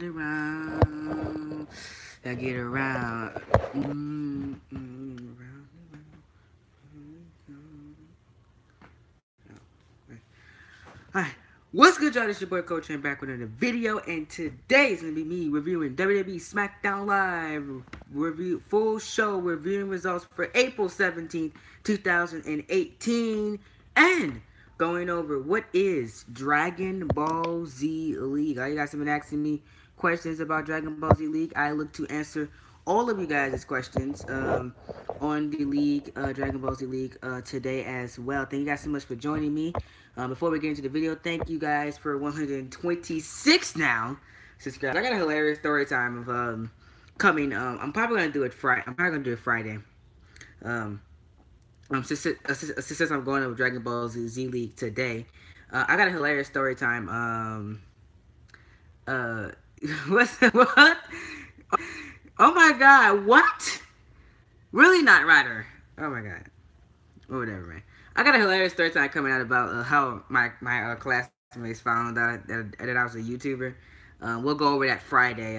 round and round. I get around. Round and round. Alright, what's good, y'all? This your boy Coach and back with another video, and today is gonna be me reviewing WWE SmackDown Live full show reviewing results for April 17th, 2018, and going over what is Dragon Ball Z League. All you guys have been asking me questions about Dragon Ball Z League. I look to answer all of you guys' questions on the league, Dragon Ball Z League, today as well. Thank you guys so much for joining me. Before we get into the video, thank you guys for 126 now subscribers. I got a hilarious story time of coming. I'm probably gonna do it Friday. I'm probably gonna do it Friday. Since I'm going to Dragon Ball Z League today, I got a hilarious story time. What? Oh my God! What? Really not Ryder? Oh my God! Or whatever, man. I got a hilarious story time coming out about how my classmates found out that I was a YouTuber. We'll go over that Friday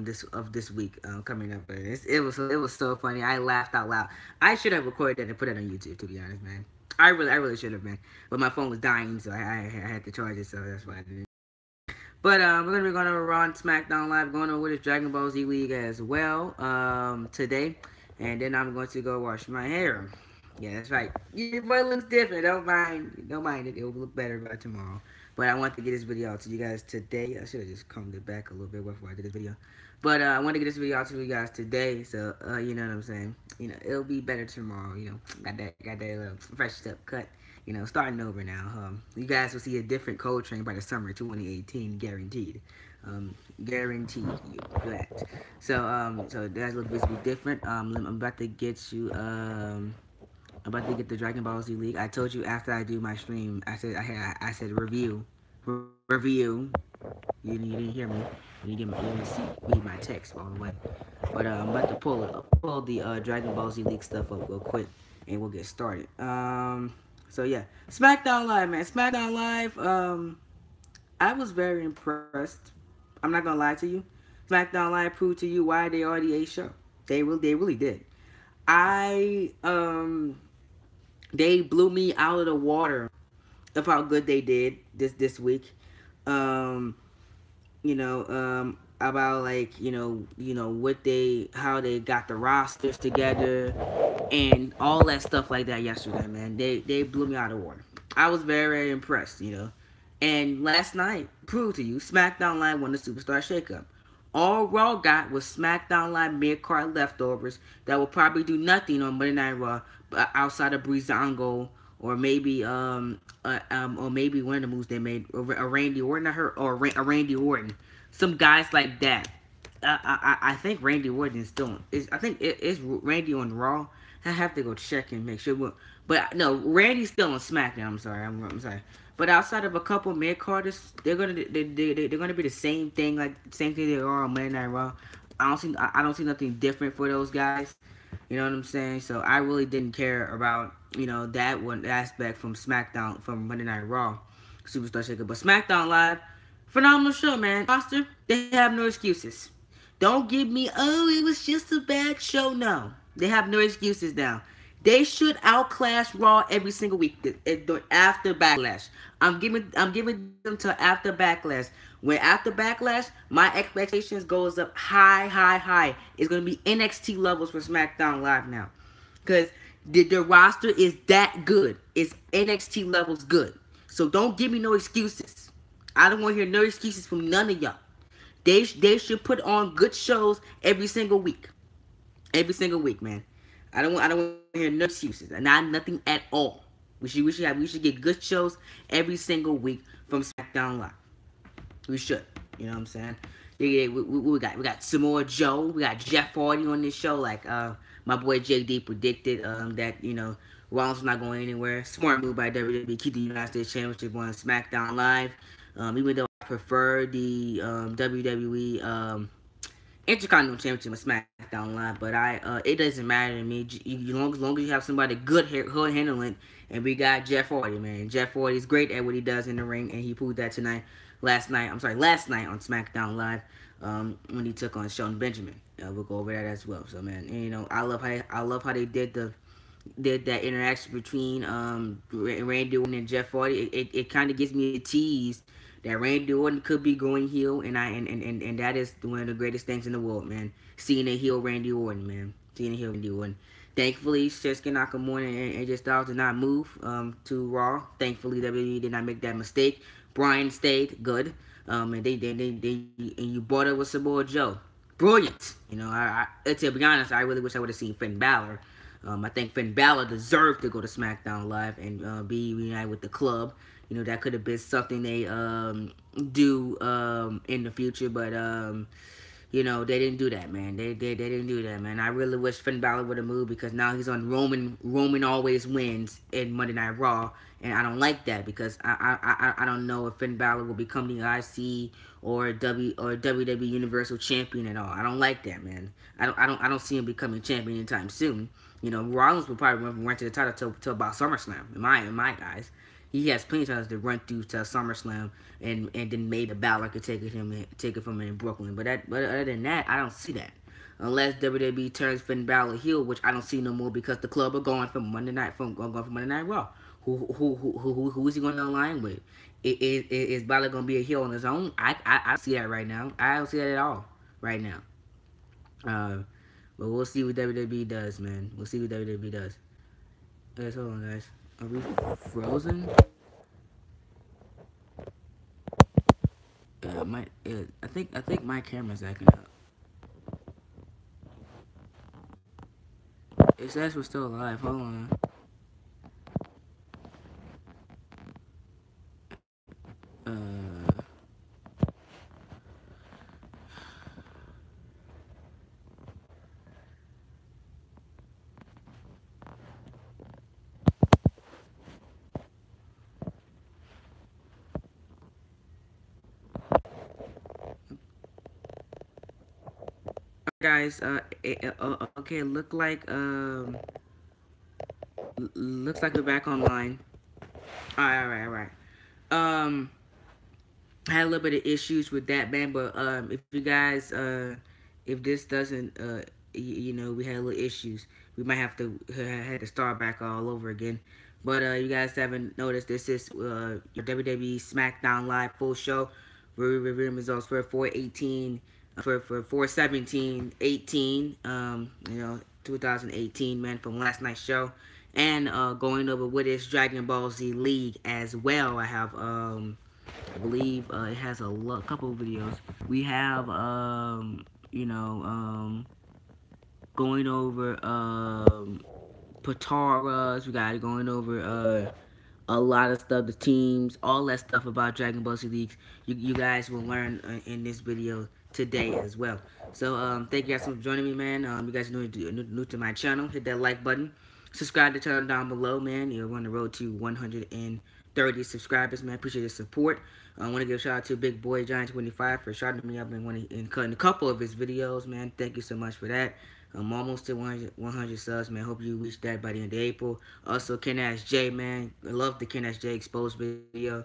this week coming up. It was so funny. I laughed out loud. I should have recorded that and put it on YouTube, to be honest, man. I really should have, man. But my phone was dying, so I had to charge it, so that's why I didn't. But we're gonna be going over Raw and SmackDown Live, going over this Dragon Ball Z League as well today, and then I'm going to go wash my hair. Yeah, that's right. Your boy looks different. Don't mind it. It will look better by tomorrow. But I want to get this video out to you guys today. I should have just combed it back a little bit before I did this video. But I want to get this video out to you guys today. So you know what I'm saying. You know, it'll be better tomorrow. You know, got that little fresh up cut. You know, starting over now. You guys will see a different Coltrane by the summer 2018, guaranteed. Guaranteed you that. So so that's look visibly different. I'm about to get you I'm about to get the Dragon Ball Z League. I told you after I do my stream, I said review. You didn't hear me. You didn't read my text all the way. But I'm about to pull the Dragon Ball Z League stuff up real quick, and we'll get started. So yeah, SmackDown Live, man. SmackDown Live. I was very impressed. I'm not gonna lie to you. SmackDown Live proved to you why they are the A show. They really did. They blew me out of the water of how good they did this week. About like how they got the rosters together and all that stuff like that yesterday, man. They blew me out of the water. I was very impressed, And last night proved to you SmackDown Live won the Superstar Shakeup. All Raw got was SmackDown Live mid-card leftovers that will probably do nothing on Monday Night Raw outside of Breezango or maybe one of the moves they made, a Randy Orton, a Randy Orton, some guys like that. I think Randy Orton is still I think it is Randy on Raw. I have to go check and make sure. But no, Randy's still on SmackDown. I'm sorry. But outside of a couple mid-carders, they're gonna be the same thing they are on Monday Night Raw. I don't see nothing different for those guys. You know what I'm saying? So I really didn't care about that one aspect from SmackDown, from Monday Night Raw, Superstar Shakeup. But SmackDown Live, phenomenal show, man. Foster, they have no excuses. Don't give me, oh, it was just a bad show. No, they have no excuses now. They should outclass Raw every single week after Backlash. I'm giving them till after Backlash. When after Backlash, my expectations goes up high. It's gonna be NXT levels for SmackDown Live now, because the roster is that good. It's NXT levels good. So don't give me no excuses. I don't want to hear no excuses from none of y'all. They should put on good shows every single week. Every single week, man. I don't want to hear no excuses, and nothing at all. We should get good shows every single week from SmackDown Live. We should, you know what I'm saying? Yeah, we got Samoa Joe, we got Jeff Hardy on this show, like my boy JD predicted that Rollins was not going anywhere. Smart move by WWE, keep the United States Championship on SmackDown Live. Even though I prefer the WWE Intercontinental Championship with SmackDown Live, but it doesn't matter to me. As long as you have somebody good handling, and we got Jeff Hardy, man. Jeff Hardy is great at what he does in the ring, and he proved that tonight. last night on SmackDown Live, when he took on Shelton Benjamin. We'll go over that as well. So man, and, you know, I love how they did that interaction between Randy Orton and Jeff Hardy. It kind of gives me a tease that Randy Orton could be going heel, and that is one of the greatest things in the world, man. Seeing a heel Randy Orton, man. Seeing a heel Randy Orton. Thankfully, Shinsuke Nakamura and AJ Styles did not move to Raw. Thankfully, WWE did not make that mistake. Bryan stayed good, and and you brought up with Samoa Joe. Brilliant. You know, to be honest, I really wish I would have seen Finn Balor. I think Finn Balor deserved to go to SmackDown Live and be reunited with the club. You know, that could have been something they do in the future, but you know, they didn't do that, man. They didn't do that, man. I really wish Finn Balor would have moved because now he's on Roman. Roman always wins in Monday Night Raw, and I don't like that because I don't know if Finn Balor will become the IC or WWE Universal Champion at all. I don't like that, man. I don't see him becoming champion anytime soon. You know, Rollins will probably run to the title till about SummerSlam. In my eyes, he has plenty of times to run through to SummerSlam, and then maybe Balor could take it from him in Brooklyn. But other than that, I don't see that. Unless WWE turns Finn Balor heel, which I don't see no more because the club are going from Monday Night Raw. Who is he going to align with? Is Balor going to be a heel on his own? I see that right now. I don't see that at all right now. Uh, but we'll see what WWE does, man. We'll see what WWE does. Guys, hold on, guys. Are we frozen? I think my camera's acting up. It says we're still alive. Hold on. Guys, okay, looks like we're back online. All right. Um, I had a little bit of issues with that, man. But if you guys, if this doesn't, you know, we had a little issues. We might have to had to start back all over again. But you guys haven't noticed, this is your WWE SmackDown Live full show. We're reviewing results for 418, for 417, 18. You know, 2018, man, from last night's show, and going over what is Dragon Ball Z League as well. I have I believe it has a couple of videos. We have, you know, going over Pataras. We got going over a lot of stuff, the teams, all that stuff about Dragon Ball Z Leagues. You guys will learn in this video today as well. So thank you guys for joining me, man. You guys are new to my channel. Hit that like button. Subscribe to the channel down below, man. You're on the road to 130 subscribers, man. Appreciate your support. I want to give a shout out to Big Boy Giant 25 for shouting me up and cutting a couple of his videos, man. Thank you so much for that. I'm almost to 100 subs, man. Hope you reach that by the end of April. Also, Ken Ash J, man. I love the Ken Ash J exposed video.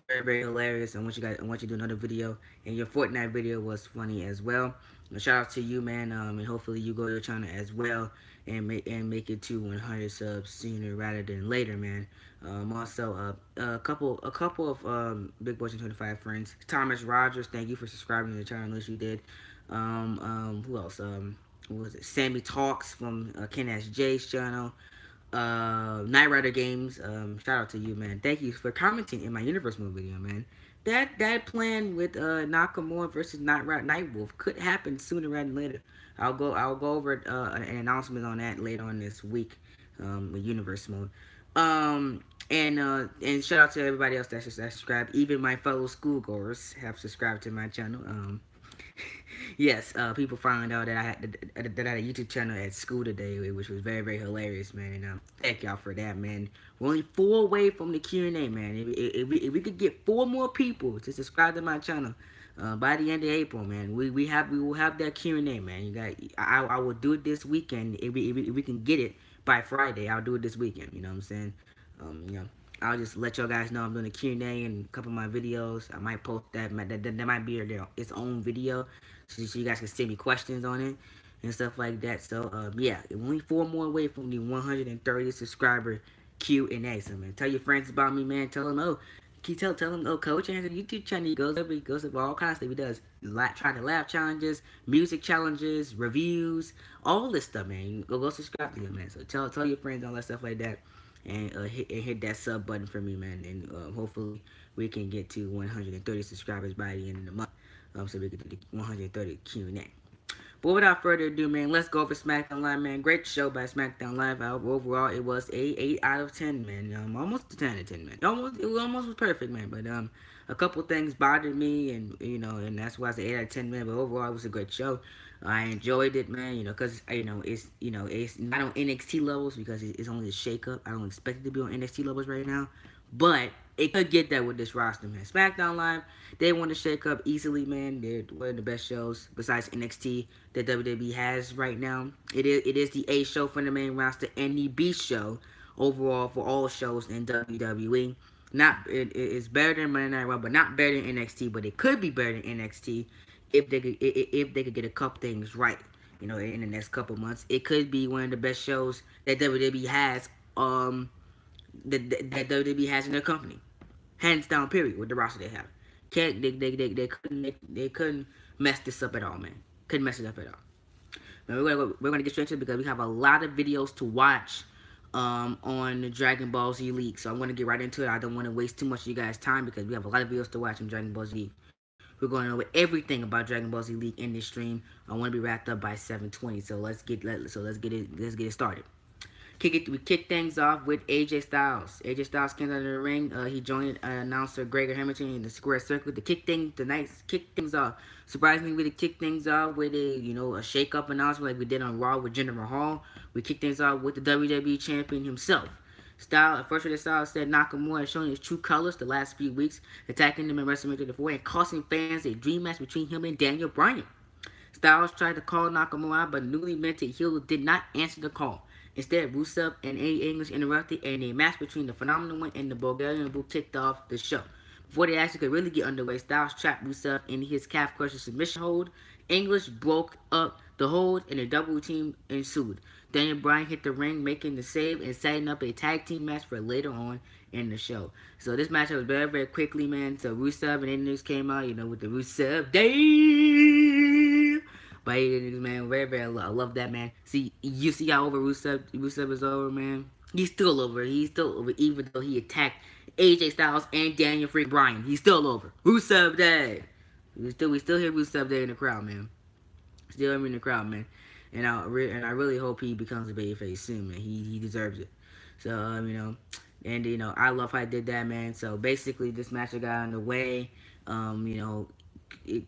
Very hilarious. I want you to do another video. And your Fortnite video was funny as well. Shout out to you, man. And hopefully you go to your channel as well and make it to 100 subs sooner rather than later, man. Also, a couple of Big Boys and 25 friends. Thomas Rogers, thank you for subscribing to the channel. I know you did. Who else? What was it? Sammy Talks from Ken S. J's channel. Night Rider Games. Shout out to you, man. Thank you for commenting in my Universe Mode video, man. That plan with Nakamura versus Nightwolf could happen sooner rather than later. I'll go over an announcement on that later on this week with Universe Mode. And shout out to everybody else that subscribed. Even my fellow schoolgoers have subscribed to my channel. Yes, people found out that I had a YouTube channel at school today, which was very hilarious, man. And thank y'all for that, man. We're only 4 away from the Q&A, man. If we could get 4 more people to subscribe to my channel by the end of April, man, we will have that Q&A, man. I will do it this weekend. If we can get it by Friday, I'll do it this weekend. You know what I'm saying? You know. I'll just let y'all guys know I'm doing a Q&A and a couple of my videos. I might post that might be its own video, so you guys can send me questions on it and stuff like that. So yeah, only 4 more away from the 130 subscriber Q&A. So man, tell your friends about me, man. Tell them, oh, tell them, oh, Coach has a YouTube channel. He goes over all kinds of stuff. He does try to laugh challenges, music challenges, reviews, all this stuff, man. You go subscribe to him, man. So tell your friends all that stuff like that, and hit that sub button for me, man. And hopefully we can get to 130 subscribers by the end of the month, so we can do the 130 Q&A. But without further ado, man, let's go over SmackDown Live, man. Great show by SmackDown Live. Overall, it was a 8 out of 10, man. Almost a 10 out of 10, man. It almost was perfect, man. But a couple things bothered me, and and that's why it's an 8 out of 10, man. But overall, it was a great show. I enjoyed it, man. Because it's not on NXT levels because it's only a shakeup. I don't expect it to be on NXT levels right now, but it could get that with this roster, man. SmackDown Live, they won the shake up easily, man. They're one of the best shows besides NXT that WWE has right now. It is the A show for the main roster and the B show overall for all shows in WWE. It's better than Monday Night Raw, but not better than NXT. But it could be better than NXT if they could get a couple things right. In the next couple months, it could be one of the best shows that WWE has. That WWE has in their company, hands down. Period. With the roster they have, they couldn't mess this up at all, man. Couldn't mess it up at all. Now we're gonna get straight to it because we have a lot of videos to watch on the Dragon Ball Z League. So I'm gonna get right into it. I don't want to waste too much of you guys' time because we have a lot of videos to watch on Dragon Ball Z. We're going over everything about Dragon Ball Z League in this stream. I want to be wrapped up by 7:20. So let's get it started. We kick things off with AJ Styles. AJ Styles came out of the ring. He joined announcer Gregor Hamilton in the square circle to kick things off. Surprisingly, we kick things off with a shake-up announcement like we did on Raw with Jinder Mahal. We kick things off with the WWE Champion himself. Styles said Nakamura has shown his true colors the last few weeks, attacking him in WrestleMania 34 and costing fans a dream match between him and Daniel Bryan. Styles tried to call Nakamura out, but newly minted heel did not answer the call. Instead, Rusev and A. English interrupted, and a match between the Phenomenal One and the Bulgarian Bull kicked off the show. Before they actually could really get underway, Styles trapped Rusev in his calf crusher submission hold. English broke up the hold, and a double team ensued. Daniel Bryan hit the ring, making the save and setting up a tag team match for later on in the show. So this match was very, very quickly, man. So Rusev and English came out, with the Rusev Day. But man, very, very, I love that, man. You see how over Rusev is over, man. He's still over, even though he attacked AJ Styles and Daniel freaking Bryan. He's still over. Rusev Day. We still hear Rusev Day in the crowd, man. Still hear him in the crowd, man. And I really hope he becomes a babyface soon, man. He deserves it. So I love how I did that, man. So basically, this match got underway.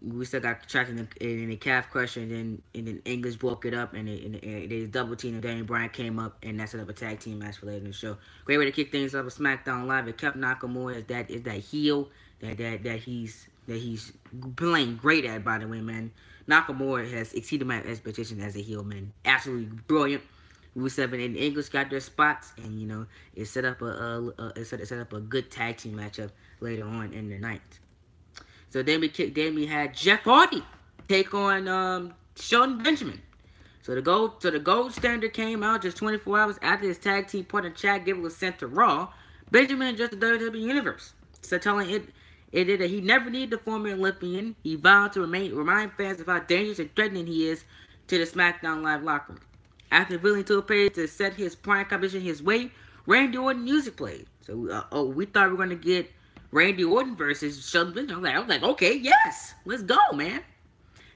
We still got trapped in a calf crusher, and then English broke it up, and they double teamed, and Daniel Bryan came up, and that set up a tag team match for later in the show. Great way to kick things off with SmackDown Live. It kept Nakamura as that heel that he's playing great at, by the way, man. Nakamura has exceeded my expectations as a heel, man. Absolutely brilliant. Rusev and English got their spots, and it set up a good tag team matchup later on in the night. So then we had Jeff Hardy take on Shelton Benjamin. So the gold standard came out just 24 hours after his tag team partner Chad Gable was sent to Raw. Benjamin addressed the WWE Universe, so telling it that he never needed the former Olympian. He vowed to remind fans of how dangerous and threatening he is to the SmackDown Live locker room. After revealing to a page to set his prime competition his way, Randy Orton music played. So we thought we were gonna get Randy Orton versus Shelton Benjamin. I was like, okay, yes, let's go, man.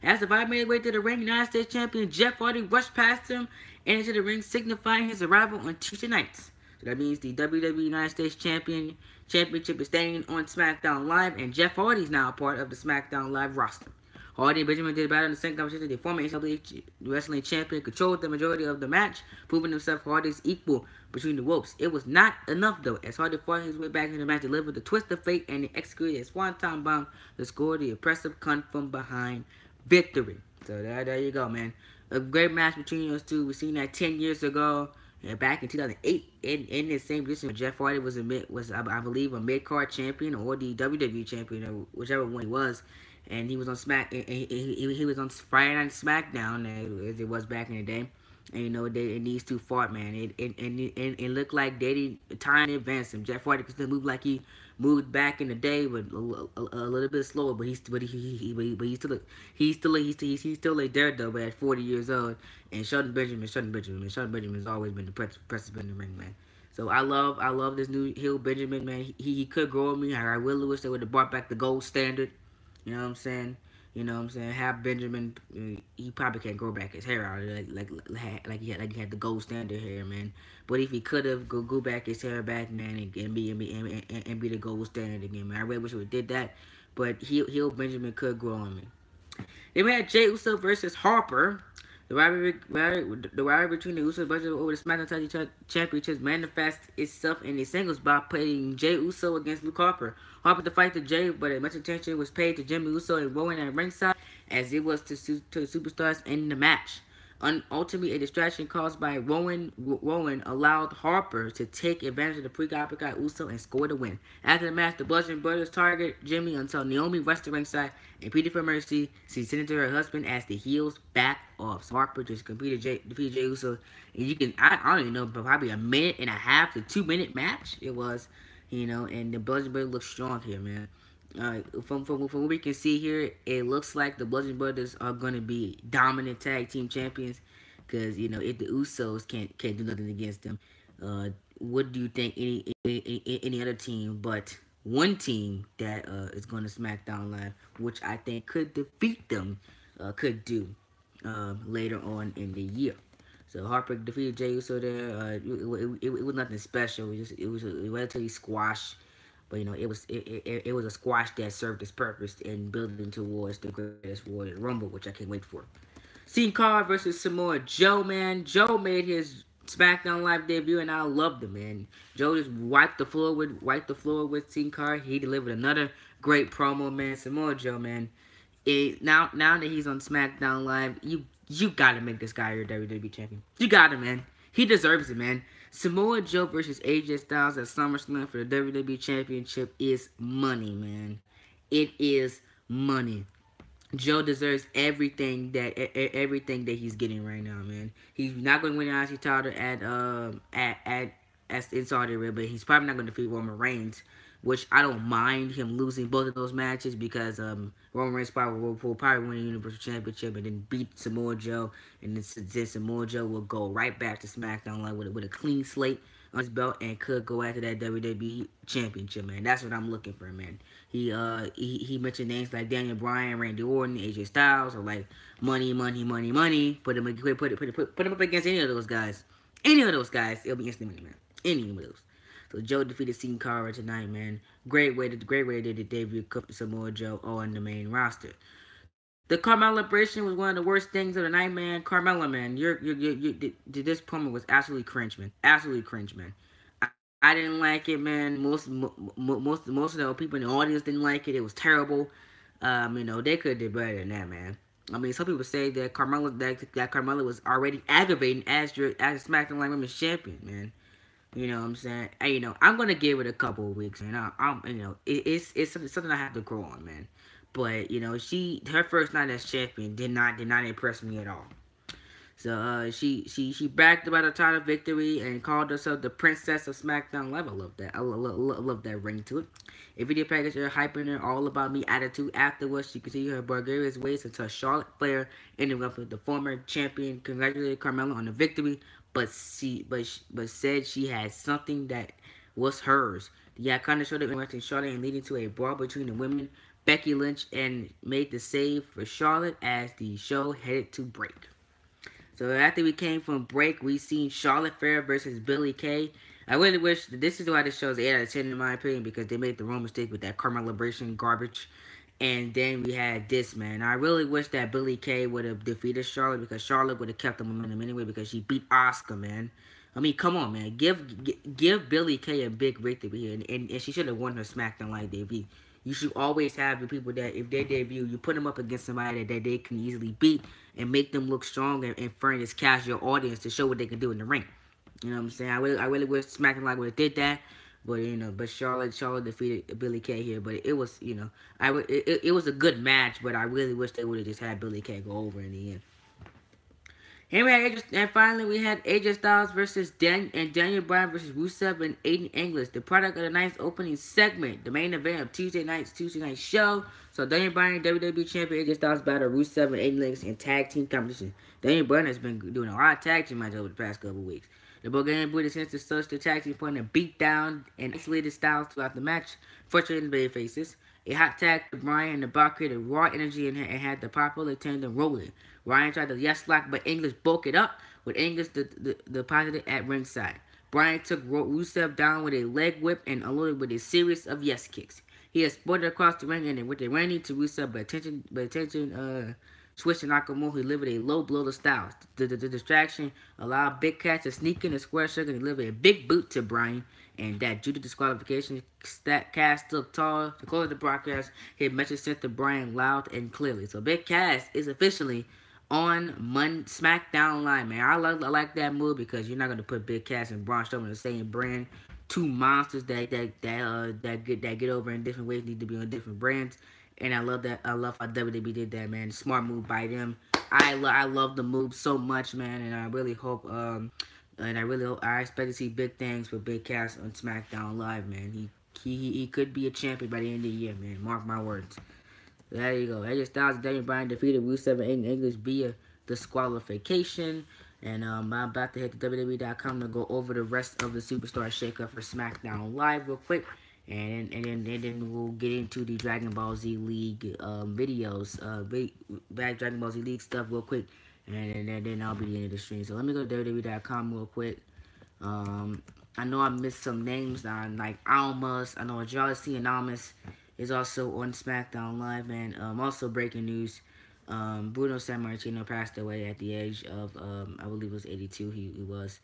As the Vibe made his way to the ring, United States Champion Jeff Hardy rushed past him and into the ring, signifying his arrival on Tuesday nights. So that means the WWE United States Championship is staying on SmackDown Live, and Jeff Hardy is now a part of the SmackDown Live roster. Hardy and Benjamin did battle in the same competition. The former WWE Wrestling Champion controlled the majority of the match, proving himself Hardy's equal between the ropes. It was not enough, though, as Hardy fought his way back into the match, delivered the twist of fate, and executed a swanton bomb to score the impressive come from behind victory. So there you go, man. A great match between those two. We've seen that 10 years ago, back in 2008 in the same position. Jeff Hardy was I believe a mid card champion or the WWE champion or whichever one he was, and he was on he was on Friday Night SmackDown as it was back in the day. And and these two fought, man. It looked like they didn't time to advance him. Jeff Hardy could still move like he moved back in the day, but a little bit slower. But he's still a daredevil at 40 years old. And Shelton Benjamin's always been the precipice in the ring, man. So I love this new heel Benjamin, man. He could grow on me. I really wish they would have brought back the gold standard. You know what I'm saying? You know what I'm saying? Have Benjamin, he probably can't grow back his hair out like he had the gold standard hair, man. But if he could have go back his hair back, man, and be the gold standard again, man. I really wish he would did that. But heel Benjamin could grow on me. Then we had Jey Uso versus Harper. The rivalry between the Usos over the SmackDown Tag Team Championships manifests itself in a singles bout, pitting Jey Uso against Luke Harper. Harper to fight to Jey, but much attention was paid to Jimmy Uso and Rowan at ringside, as it was to the superstars in the match. Ultimately, a distraction caused by Rowan allowed Harper to take advantage of the pre-copycat Uso and score the win. After the match, the Bludgeon Brothers target Jimmy until Naomi rushed to ringside and pleaded for mercy. She sent it to her husband as the heels back off. So Harper just defeated Jey Uso. And I don't even know, but probably a minute and a half to 2 minute match it was. And the Bludgeon Brothers look strong here, man. From what we can see here, it looks like the Bludgeon Brothers are going to be dominant tag team champions. Because, if the Usos can't do nothing against them, what do you think any other team but one team that is going to SmackDown Live, which I think could defeat them, could do later on in the year? So Harper defeated Jey Uso there. It was nothing special. It was a relatively squash. But it was a squash that served its purpose in building towards the greatest Royal Rumble, which I can't wait for. Sin Cara versus Samoa Joe, man. Joe made his SmackDown Live debut, and I loved him, man. Joe just wiped the floor with Sin Cara. He delivered another great promo, man. Samoa Joe, man. Now that he's on SmackDown Live, you gotta make this guy your WWE champion. You gotta, man. He deserves it, man. Samoa Joe versus AJ Styles at SummerSlam for the WWE Championship is money, man. It is money. Joe deserves everything that he's getting right now, man. He's not going to win the IC title in Saudi Arabia. He's probably not going to defeat Roman Reigns, which I don't mind him losing both of those matches because Roman Reigns will probably win the Universal Championship and then beat Samoa Joe, and then Samoa Joe will go right back to SmackDown Live with a clean slate on his belt and could go after that WWE Championship, man. That's what I'm looking for, man. He mentioned names like Daniel Bryan, Randy Orton, AJ Styles, or like money. Put him up against any of those guys. It'll be instant money, man. Any of those. So Joe defeated Sin Cara tonight, man. Great way to debut Samoa Joe on the main roster. The Carmella celebration was one of the worst things of the night, man. Carmella, man, this promo was absolutely cringe, man. Absolutely cringe, man. I didn't like it, man. Most of the people in the audience didn't like it. It was terrible. They could have did better than that, man. I mean, some people say that Carmella was already aggravating as SmackDown Live Women's Champion, man. You know what I'm saying? I'm gonna give it a couple of weeks, man. It's something I have to grow on, man. But her first night as champion did not impress me at all. So she bragged about her title victory and called herself the Princess of SmackDown Live. I love that. I love that ring to it. A video package her hyping her all about me attitude. Afterwards, she continued her Bulgaria's ways until Charlotte Flair interrupted the former champion, congratulated Carmella on the victory, but said she had something that was hers. The Iconic showed up interrupting Charlotte and leading to a brawl between the women. Becky Lynch and made the save for Charlotte as the show headed to break. So after we came from break, we seen Charlotte Flair versus Billie Kay. I really wish this is why this show is 8 out of 10 in my opinion, because they made the wrong mistake with that Carmella Liberation garbage. And then we had this, man. I really wish that Billie Kay would have defeated Charlotte, because Charlotte would have kept the momentum anyway, because she beat Asuka, man. I mean, come on, man. Give Billie Kay a big victory here, and she should have won her SmackDown Live debut. You should always have the people that, if they debut, you put them up against somebody that they can easily beat and make them look strong in front of this casual audience to show what they can do in the ring. You know what I'm saying? I really wish SmackDown Live would have did that, but but Charlotte defeated Billy Kay here. But it was, it was a good match, but I really wish they would have just had Billy Kay go over in the end. And finally we had AJ Styles versus Daniel Bryan versus Rusev and Aiden English, the product of the night's opening segment, the main event of Tuesday night show. So Daniel Bryan, WWE Champion, AJ Styles battle Rusev and Aiden English in tag team competition. Daniel Bryan has been doing a lot of tag team matches over the past couple of weeks. The Bulgarian British sense to such the tag team point and beat down and isolated Styles throughout the match, frustrating the baby faces. A hot tag to Bryan and the Bar created raw energy and had the popular tandem rolling. Ryan tried to yes lock, but English broke it up with English deposited at ringside. Bryan took Rusev down with a leg whip and unloaded with a series of yes kicks. He exploded across the ring and with a running to Rusev, but attention switched to Nakamura, who delivered a low blow to Styles. The distraction allowed Big Cat to sneak in the square circle and deliver a big boot to Bryan, and that due to disqualification, Cass stood tall to close the broadcast. His message sent to Bryan loud and clearly. So Big Cass is officially on SmackDown Live, man. I like that move because you're not gonna put Big Cass and Braun Strowman in the same brand. Two monsters that get over in different ways need to be on different brands, and I love that. I love how WWE did that, man. Smart move by them. I love the move so much, man, and I really hope I expect to see big things for Big Cass on SmackDown Live, man. He could be a champion by the end of the year, man. Mark my words. There you go. AJ Styles and Daniel Bryan defeated Rusev and English via disqualification. And I'm about to hit the WWE.com to go over the rest of the Superstar Shakeup for SmackDown Live real quick. And then we'll get into the Dragon Ball Z League videos, back Dragon Ball Z League stuff real quick. And then I'll be the end of the stream. So let me go to WWE.com real quick. I know I missed some names on like Almas. I know Jealousy Anonymous is also on SmackDown Live, and also breaking news. Bruno Sammartino passed away at the age of I believe it was 82. He was.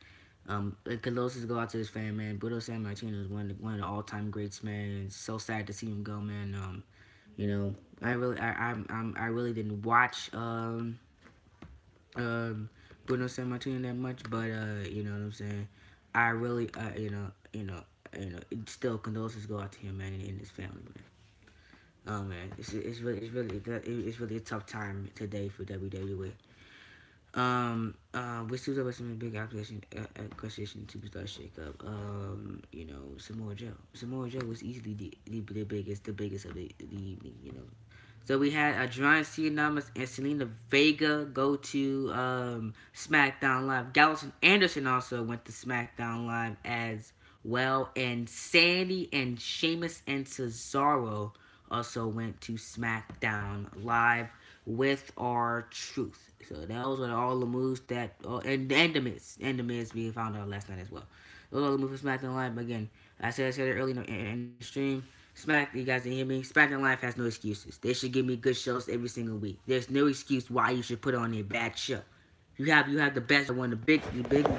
Condolences go out to his family, man. Bruno Sammartino is one of the all time greats, man. It's so sad to see him go, man. I really didn't watch Bruno Sammartino that much, but you know what I'm saying. I really still condolences go out to him, man, and his family, man. Oh man, it's really a tough time today for WWE. We still have some big acquisition superstar shakeup. Samoa Joe. Samoa Joe was easily the biggest of the evening. So we had Adrian Cena and Selena Vega go to SmackDown Live. Gallows and Anderson also went to SmackDown Live as well, and Sandy and Sheamus and Cesaro also went to SmackDown Live with R-Truth. So those are all the moves that, and the Miz we found out last night as well. Those are the moves for SmackDown Live. But again, I said it earlier in the stream. You guys didn't hear me. SmackDown Live has no excuses. They should give me good shows every single week. There's no excuse why you should put on a bad show. You have the best, one of the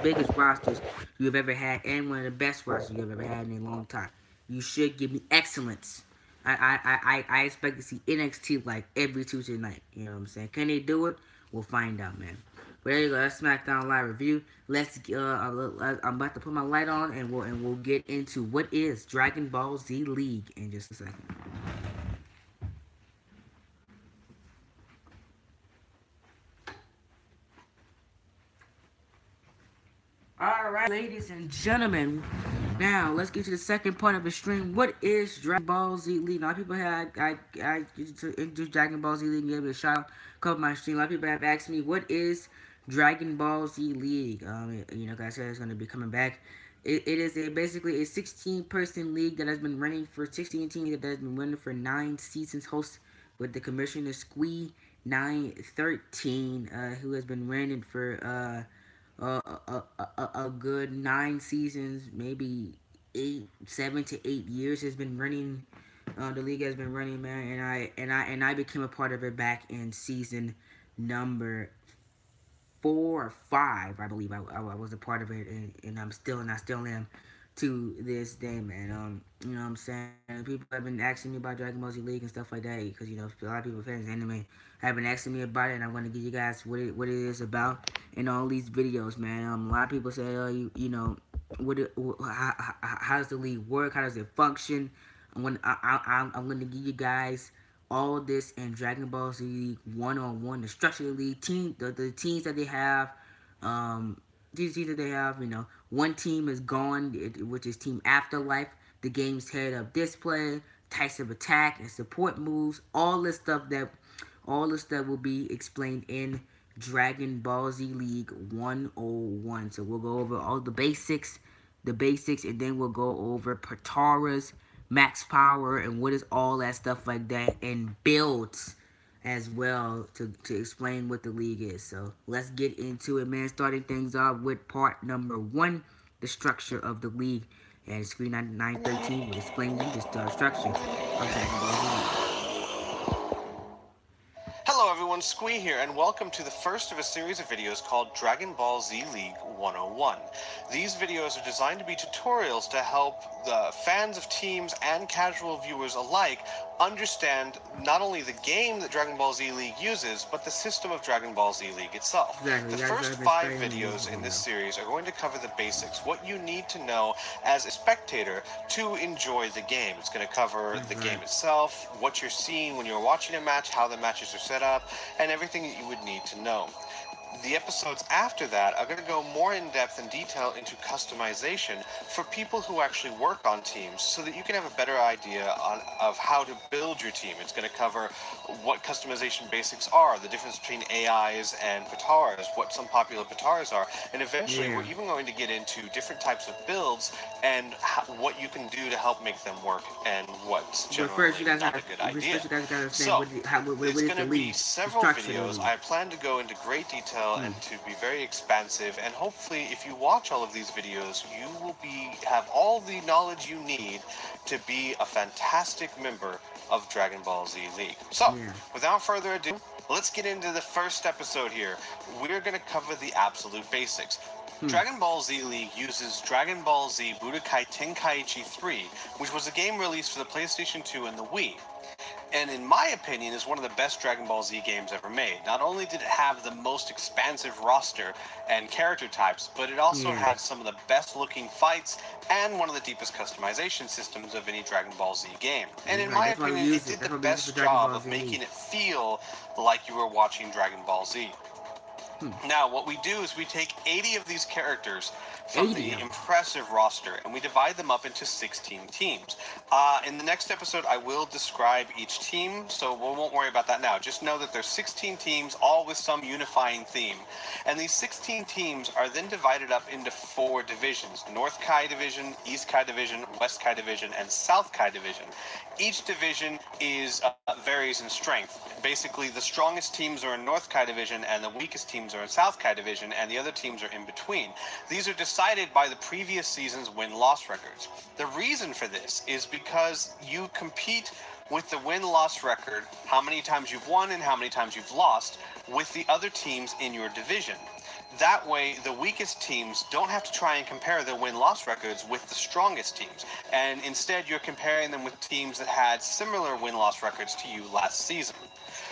biggest rosters you have ever had, and one of the best rosters you have ever had in a long time. You should give me excellence. I expect to see NXT like every Tuesday night. You know what I'm saying? Can they do it? We'll find out, man. But there you go. That's SmackDown Live review. I'm about to put my light on, and we'll get into what is Dragon Ball Z League in just a second. Alright, ladies and gentlemen, now let's get to the second part of the stream. What is Dragon Ball Z League? A lot of people have I introduced Dragon Ball Z League and gave it a shout out, cover my stream. A lot of people have asked me, what is Dragon Ball Z League? Like I said, it's going to be coming back. It is basically a 16-person league that has been running for 16 teams that has been running for 9 seasons. Host with the commissioner Squee 913, who has been running for a good 9 seasons, maybe 7 to 8 years has been running. The league has been running, man, and I became a part of it back in season number 4 or 5, I believe. I was a part of it, and I still am to this day, man. You know what I'm saying? People have been asking me about Dragon Ball Z League and stuff like that, because a lot of people fans of anime have been asking me about it, and I want to give you guys what it is about in all these videos, man. A lot of people say, oh, you know, how does the league work? How does it function? I'm gonna give you guys all this in Dragon Ball Z League 101, the structure of the league, the teams that they have, these teams that they have. You know, one team is gone, which is Team Afterlife. The game's head-up display, types of attack and support moves, all this stuff will be explained in Dragon Ball Z League 101. So we'll go over all the basics, and then we'll go over Patara's max power and what is all that stuff like that, and builds as well to explain what the league is. So let's get into it, man. Starting things off with part number 1, the structure of the league. And screen 913 will explain you the structure of Dragon Ball Z League. Hello everyone, Squee here, and welcome to the first of a series of videos called Dragon Ball Z League 101. These videos are designed to be tutorials to help the fans of teams and casual viewers alike understand not only the game that Dragon Ball Z League uses, but the system of Dragon Ball Z League itself. Exactly. The first 5 videos in this series are going to cover the basics, what you need to know as a spectator to enjoy the game. It's going to cover the game itself, what you're seeing when you're watching a match, how the matches are set up, and everything that you would need to know. The episodes after that are going to go more in depth and detail into customization for people who actually work on teams, so that you can have a better idea of how to build your team. It's going to cover what customization basics are, the difference between AIs and Pataras, what some popular Pataras are, and eventually we're even going to get into different types of builds and what you can do to help make them work and what's generally not a good idea. So, it's going to be several videos. I plan to go into great detail and to be very expansive, and hopefully if you watch all of these videos, you will have all the knowledge you need to be a fantastic member of Dragon Ball Z League. So, without further ado, let's get into the first episode here. We're going to cover the absolute basics. Dragon Ball Z League uses Dragon Ball Z Budokai Tenkaichi 3, which was a game released for the PlayStation 2 and the Wii. And in my opinion, is one of the best Dragon Ball Z games ever made. Not only did it have the most expansive roster and character types, but it also had some of the best looking fights and one of the deepest customization systems of any Dragon Ball Z game. And in my opinion, it did the best job of making it feel like you were watching Dragon Ball Z. Now, what we do is we take 80 of these characters from the impressive roster, and we divide them up into 16 teams. In the next episode, I will describe each team, so we won't worry about that now. Just know that there's 16 teams, all with some unifying theme. And these 16 teams are then divided up into 4 divisions: North Kai Division, East Kai Division, West Kai Division, and South Kai Division. Each division varies in strength. Basically, the strongest teams are in North Kai Division, and the weakest teams are in South Kai Division, and the other teams are in between. These are decided by the previous season's win-loss records. The reason for this is because you compete with the win-loss record, how many times you've won and how many times you've lost, with the other teams in your division. That way, the weakest teams don't have to try and compare their win-loss records with the strongest teams, and instead you're comparing them with teams that had similar win-loss records to you last season.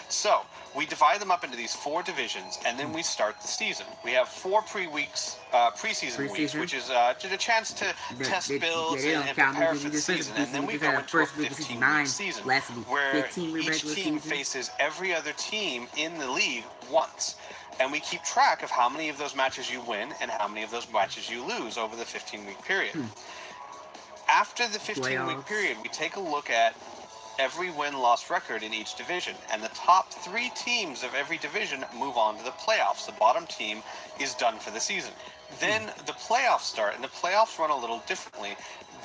So, we divide them up into these 4 divisions, and then we start the season. We have 4 preseason weeks, which is a chance to test builds and prepare for the season. And then we go into a 15-week season, where each team faces every other team in the league once. And we keep track of how many of those matches you win and how many of those matches you lose over the 15-week period. After the 15-week period, we take a look at every win-loss record in each division, and the top 3 teams of every division move on to the playoffs. The bottom team is done for the season. Then the playoffs start, and the playoffs run a little differently.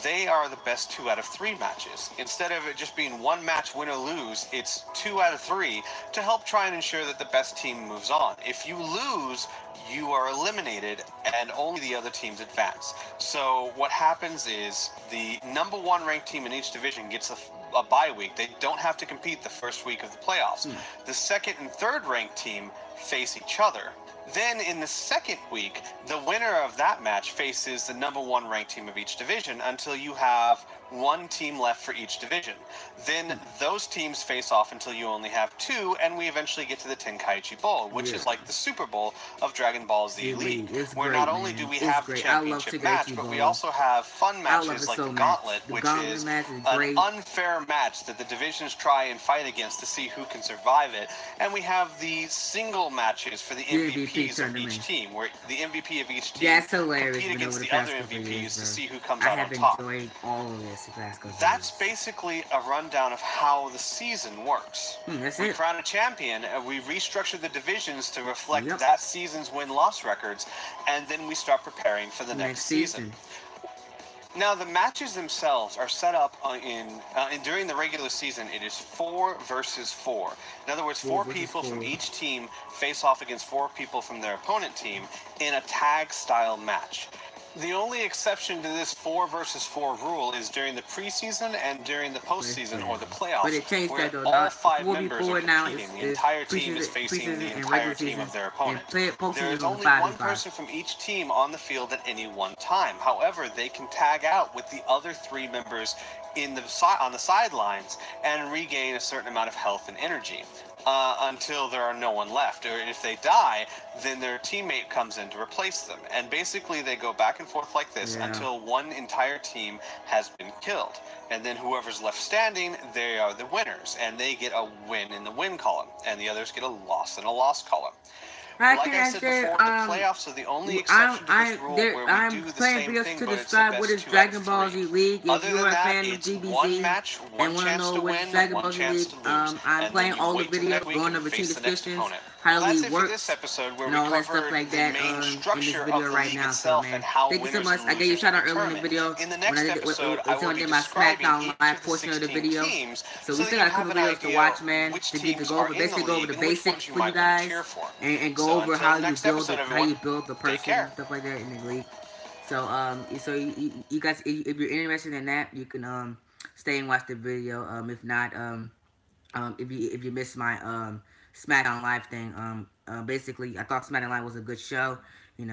They are the best 2 out of 3 matches. Instead of it just being 1 match, win or lose, it's 2 out of 3 to help try and ensure that the best team moves on. If you lose, you are eliminated, and only the other teams advance. So what happens is the number 1 ranked team in each division gets a bye week. They don't have to compete the first week of the playoffs. The second and third ranked team face each other. Then in the second week, the winner of that match faces the #1 ranked team of each division until you have one team left for each division. Then those teams face off until you only have two, and we eventually get to the Tenkaichi Bowl, which is like the Super Bowl of Dragon Ball Z League, where great, not only man. do we It's have the great. championship match, but we also have fun matches like the Gauntlet, The which Gauntlet is match is an great. unfair match that the divisions try and fight against to see who can survive it. And we have the single matches for the MVPs of each team, where the MVP of each team compete against the other MVPs to see who comes out on top. I have enjoyed all of this. That's basically a rundown of how the season works. We crown a champion, we restructure the divisions to reflect that season's win-loss records, and then we start preparing for the next season. Now, the matches themselves are set up during the regular season. It is 4 versus 4. In other words, 4 people from each team face off against 4 people from their opponent team in a tag-style match. The only exception to this 4 versus 4 rule is during the preseason and during the postseason or the playoffs, but it changed where that, though. all 5 members are now competing. The entire team is facing the entire team of their opponent. There is only one person from each team on the field at any one time. However, they can tag out with the other 3 members on the sidelines and regain a certain amount of health and energy. Until there are no one left, or if they die, then their teammate comes in to replace them, and basically they go back and forth like this until one entire team has been killed, and then whoever's left standing, they are the winners, and they get a win in the win column, and the others get a loss in a loss column. Like I said before, the playoffs are the only exception to this rule where we do the same thing, but it's the best 2 out of 3. Other than that, it's one match, one chance to win, one chance to lose. I'm playing all the videos going over team description, how the league works, and all that stuff like that in this video right now. So, man, thank you so much. I gave you a shout out earlier in the video when I did my SmackDown live portion of the video. So we still got a couple videos to watch, man, to go over, basically go over the basics for you guys, and go over how you build the person and stuff like that in the league. So you guys, if you're interested in that, you can stay and watch the video. If not, if you missed my SmackDown Live thing, basically I thought SmackDown Live was a good show, and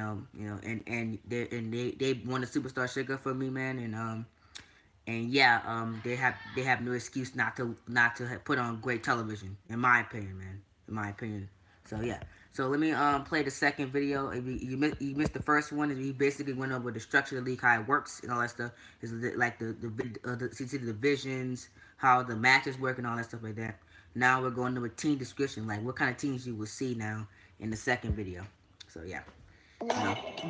they won the Superstar Shake-Up for me, man, and yeah, they have no excuse not to put on great television, in my opinion, man, in my opinion. So yeah. So let me play the second video. If you missed the first one, we basically went over the structure of the league, how it works, and all that stuff. Is like the divisions, how the matches work, and all that stuff like that. Now we're going to a team description, like what kind of teams you will see now in the second video. So yeah,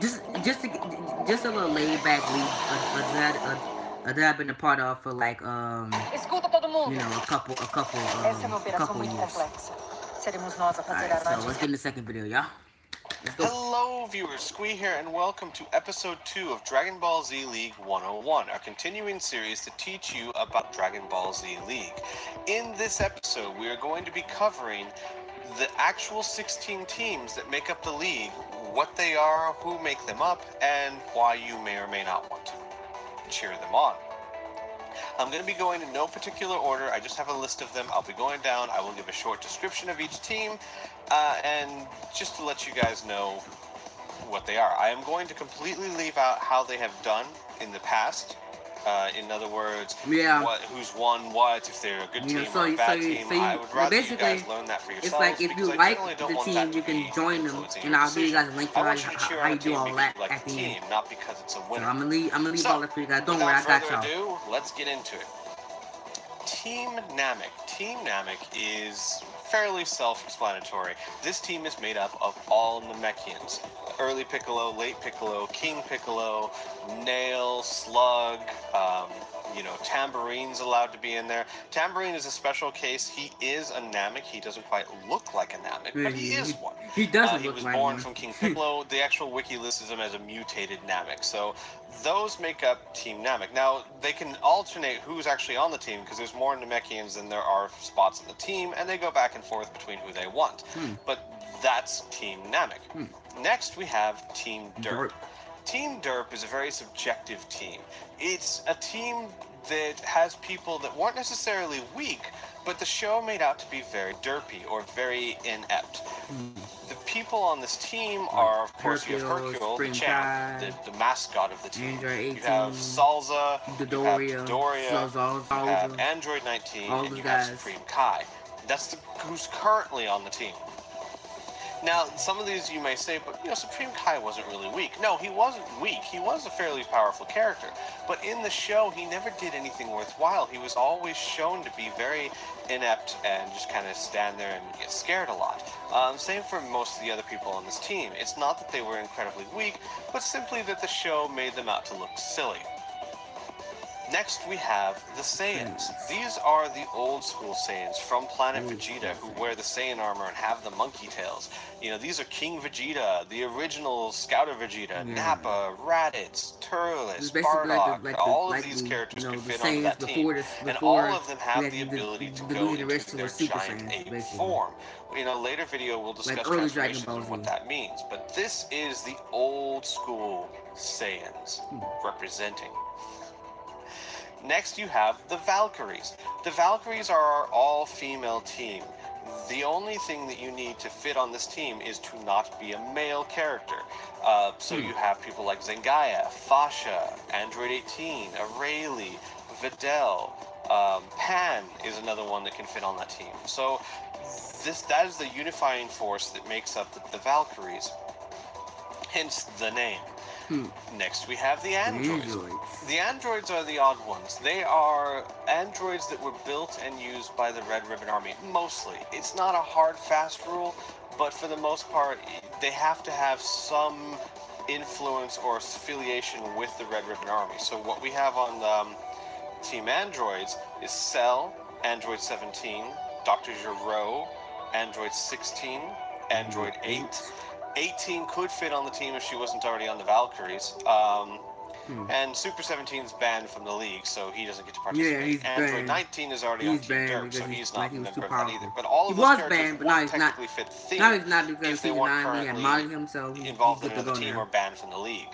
just a little laid back league that I've been a part of for like a couple years. Alright, so let's get in the second video, y'all. Hello viewers, Squee here, and welcome to episode 2 of Dragon Ball Z League 101, a continuing series to teach you about Dragon Ball Z League. In this episode, we are going to be covering the actual 16 teams that make up the league, what they are, who make them up, and why you may or may not want to cheer them on. I'm going to be going in no particular order. I just have a list of them. I'll be going down. I will give a short description of each team, and just to let you guys know what they are. I am going to completely leave out how they have done in the past. In other words, who's won what, if they're a good team or a bad team. I would rather you guys learn that for yourselves. It's like if you like the team, you can join them, and I'll give you guys a link to how you do all that at the end. Not because it's a winner. So I'm gonna leave all that for you guys. Don't worry, I got y'all. Let's get into it. Team Namek. Team Namek is fairly self-explanatory. This team is made up of all Namekians. Early Piccolo, late Piccolo, King Piccolo, Nail, Slug, Tambourine's allowed to be in there. Tambourine is a special case. He is a Namek. He doesn't quite look like a Namek, but he is one. He doesn't look like one. He was born from King Piccolo. The actual wiki lists him as a mutated Namek. So those make up Team Namek. Now, they can alternate who's actually on the team, because there's more Namekians than there are spots on the team, and they go back and forth between who they want. But that's Team Namek. Next, we have Team Derp. Team Derp is a very subjective team. It's a team that has people that weren't necessarily weak, but the show made out to be very derpy or very inept. The people on this team Like are, of course, you have Hercule, Hercule, the Supreme champ, Kai, the mascot of the team. Android You have 18, Salza, you have Dodoria, Dodoria, you have Salza, Android 19, all and those you have guys. Supreme Kai. That's who's currently on the team. Now, some of these you may say, but Supreme Kai wasn't really weak. No, he wasn't weak. He was a fairly powerful character. But in the show, he never did anything worthwhile. He was always shown to be very inept and just kind of stand there and get scared a lot. Same for most of the other people on this team. It's not that they were incredibly weak, but simply that the show made them out to look silly. Next, we have the Saiyans. These are the old school Saiyans from Planet Vegeta who wear the Saiyan armor and have the monkey tails. These are King Vegeta, the original Scouter Vegeta, Nappa, Raditz, Turles, Bardock. All of these characters could fit onto that team. And all of them have the ability to go into their giant ape form. In a later video, we'll discuss transformations and what that means. But this is the old school Saiyans representing. Next, you have the Valkyries. The Valkyries are our all-female team. The only thing that you need to fit on this team is to not be a male character. So you have people like Zengaya, Fasha, Android 18, Rayleigh, Videl, Pan is another one that can fit on that team. So that is the unifying force that makes up the Valkyries. Hence the name. Next, we have the androids. The androids are the odd ones. They are androids that were built and used by the Red Ribbon Army, mostly. It's not a hard, fast rule, but for the most part, they have to have some influence or affiliation with the Red Ribbon Army. So what we have on Team Androids is Cell, Android 17, Dr. Gero, Android 16, Android 8. 18 could fit on the team if she wasn't already on the Valkyries. And Super 17's banned from the league, so he doesn't get to participate. Yeah, Android 19 is already on Team Derp, so he's not a member of that either. But all of those characters would technically fit the theme if they weren't currently involved in another team or banned from the league.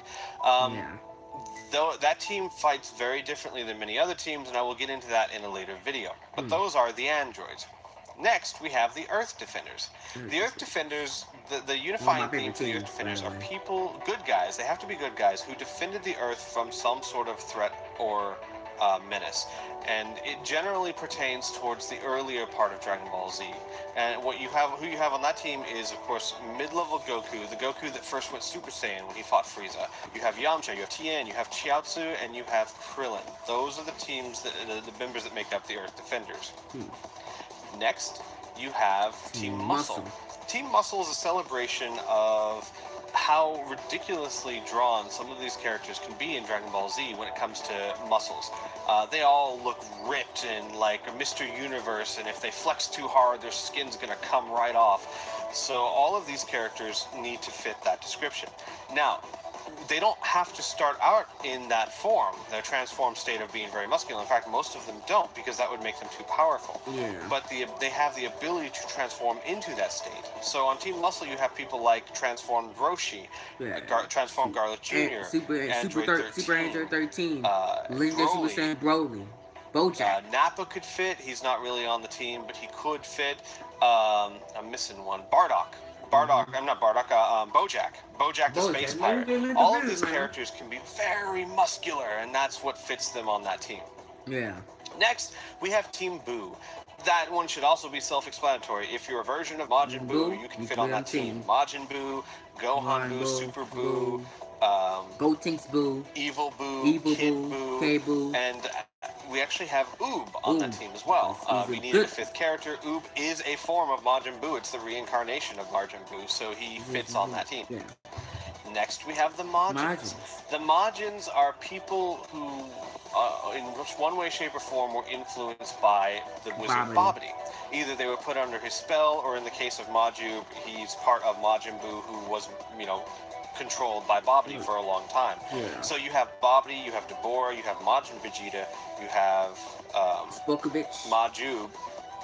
Though that team fights very differently than many other teams, and I will get into that in a later video. But those are the androids. Next, we have the Earth Defenders. The Earth Defenders, the unifying theme for the Earth Defenders are people, good guys, they have to be good guys, who defended the Earth from some sort of threat or menace. And it generally pertains towards the earlier part of Dragon Ball Z. And who you have on that team is, of course, mid-level Goku, the Goku that first went Super Saiyan when he fought Frieza. You have Yamcha, you have Tien, you have Chiaotzu, and you have Krillin. Those are the teams, the members that make up the Earth Defenders. Next, you have Team Muscle. Team Muscle is a celebration of how ridiculously drawn some of these characters can be in Dragon Ball Z when it comes to muscles. They all look ripped and like Mr. Universe, and if they flex too hard, their skin's gonna come right off. So all of these characters need to fit that description. Now, they don't have to start out in that form, their transformed state of being very muscular. In fact, most of them don't, because that would make them too powerful. But they have the ability to transform into that state. So on Team Muscle, you have people like Transformed Roshi, Transformed Garlic Jr., Super Android 13, Legendary Super Saiyan Broly, Bojack. Nappa could fit. He's not really on the team, but he could fit. I'm missing one. Bojack. Bojack the Space Pirate. All of these characters can be very muscular, and that's what fits them on that team. Next, we have Team Buu. That one should also be self-explanatory. If you're a version of Majin Buu, you can fit on that team. Majin Buu, Gohan Buu, Super Buu, Gotenks Buu, Evil Buu, Kid Buu, K-Buu, and we actually have Oob on that team as well. We needed a fifth character. Oob is a form of Majin Buu. It's the reincarnation of Majin Buu, so he fits on that team. Next, we have the Majins. The Majins are people who, in one way, shape, or form, were influenced by the wizard Babidi. Either they were put under his spell, or in the case of Maju, he's part of Majin Buu, who was, controlled by Babidi for a long time. So you have Babidi, you have Dabura, you have Majin Vegeta, you have Maju,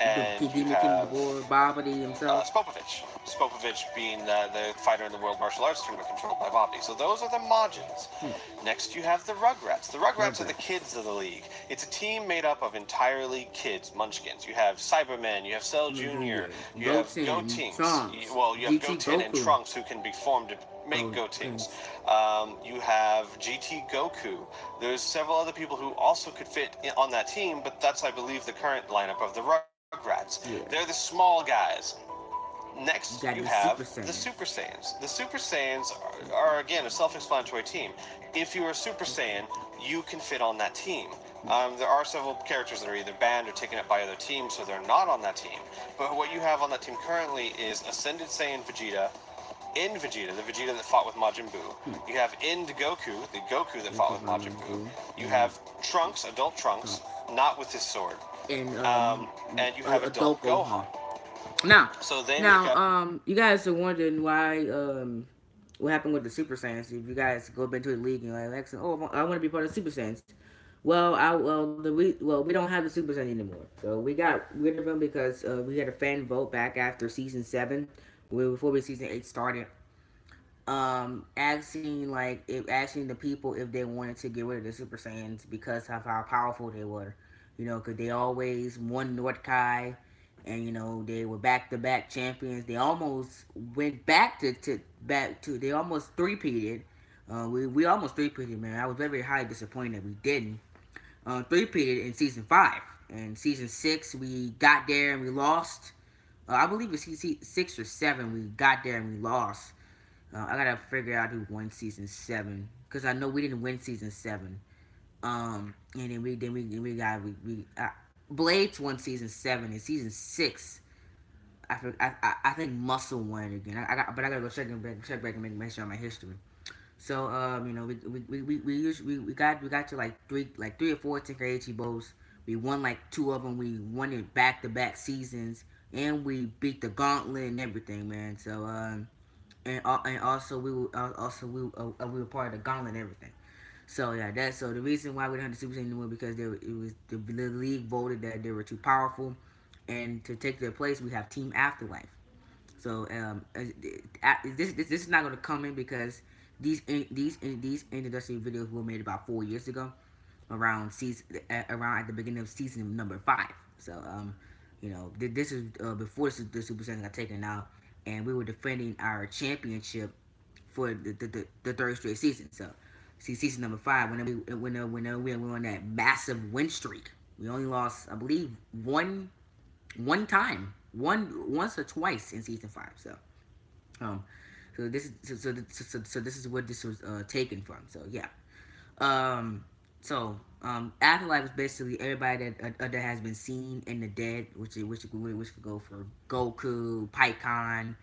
The and you Demon King of the have War, Babidi himself. Spopovich. Spopovich being the fighter in the World Martial Arts Tournament controlled by Bobby. So those are the Majins. Hmm. Next, you have the Rugrats. The Rugrats are the Rugrats. kids of the league. It's a team made up of entirely kids, munchkins. You have Cybermen, you have Cell Jr., Juniors, you have Goten, Gotenks. Trunks, Well, you have GT Goten and Goku. Trunks who can be formed to make Gotenks. Gotenks. You have GT Goku. There's several other people who also could fit on that team, but that's, I believe, the current lineup of the Rugrats. Yeah. They're the small guys. You Next, got you the have Super the Saiyans. Super Saiyans. The Super Saiyans are again, a self-explanatory team. If you are a Super Saiyan, you can fit on that team. There are several characters that are either banned or taken up by other teams, so they're not on that team. But what you have on that team currently is Ascended Saiyan Vegeta, End Vegeta, the Vegeta that fought with Majin Buu. You have End Goku, the Goku that fought with Majin Buu. You have Trunks, adult Trunks, not with his sword. And And you have adult Gohan. Now, So then you now, got you guys are wondering why, what happened with the Super Saiyans. If you guys go into the league and you're like, oh, I want to be part of the Super Saiyans. Well, we don't have the Super Saiyans anymore. So we got rid of them because we had a fan vote back after season 7, before season 8 started. Asking the people if they wanted to get rid of the Super Saiyans because of how powerful they were. You know, because they always won North Kai, and you know they were back-to-back champions. They almost went back to they almost three-peated. We almost three-peated, man. I was very highly disappointed we didn't. Three-peated in season 5. And season 6 we got there and we lost. I believe it's season 6 or 7 we got there and we lost. I gotta figure out who won season 7 because I know we didn't win season 7. And then we got Blades won season 7 and season 6. I think Muscle won it again. But I gotta go check back and make sure on my history. So you know, we got to like three or four Tenkaichi Bowls. We won like 2 of them. We won it back-to-back seasons, and we beat the Gauntlet and everything, man. So and also we were part of the Gauntlet and everything. So yeah, that's so the reason why we don't have the Super Saiyan anymore because the league voted that they were too powerful, and to take their place we have Team Afterlife. So this is not going to come in because these introductory videos were made about 4 years ago, around at the beginning of season number 5. So you know this is before the Super Saiyan got taken out, and we were defending our championship for the third straight season. So see season number 5 when we were on that massive win streak. We only lost I believe one time, once or twice in season 5. Um, so this is what this was taken from. So yeah, Afterlife is basically everybody that has been seen in the dead, which could go for Goku, Python,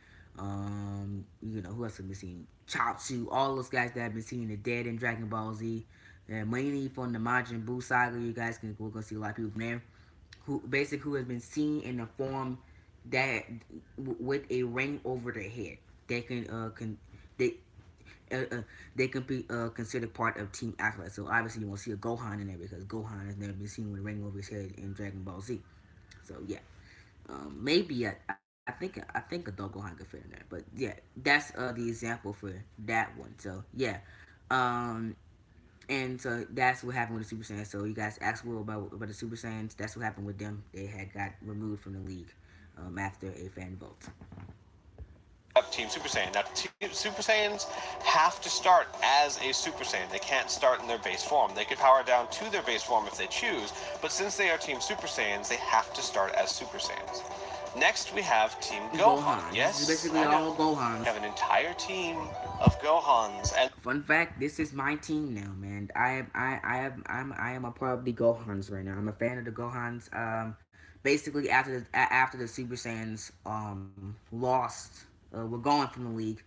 you know who else have been seen, Chaozu, all those guys that have been seen in the dead in Dragon Ball Z, and mainly from the Majin Buu saga. You guys we're gonna see a lot of people from there who has been seen in a form that with a ring over their head. They they uh, uh, they can be considered part of Team Atlas. So obviously you won't see a Gohan in there because Gohan has never been seen with a ring over his head in Dragon Ball Z. So yeah, maybe I think adult Gohan could fit in there. But yeah, that's the example for that one. So yeah, um, and so that's what happened with the Super Saiyans. So you guys asked Will about the Super Saiyans. That's what happened with them. They had got removed from the league after a fan vote. Team Super Saiyan. Now, Super Saiyans have to start as a Super Saiyan. They can't start in their base form. They could power down to their base form if they choose, but since they are Team Super Saiyans, they have to start as Super Saiyans. Next, we have Team Gohan. Yes, this is basically all Gohans. We have an entire team of Gohans. And fun fact: this is my team now, man. I am a part of the Gohans right now. I'm a fan of the Gohans. Basically after the Super Saiyans lost, were gone from the league.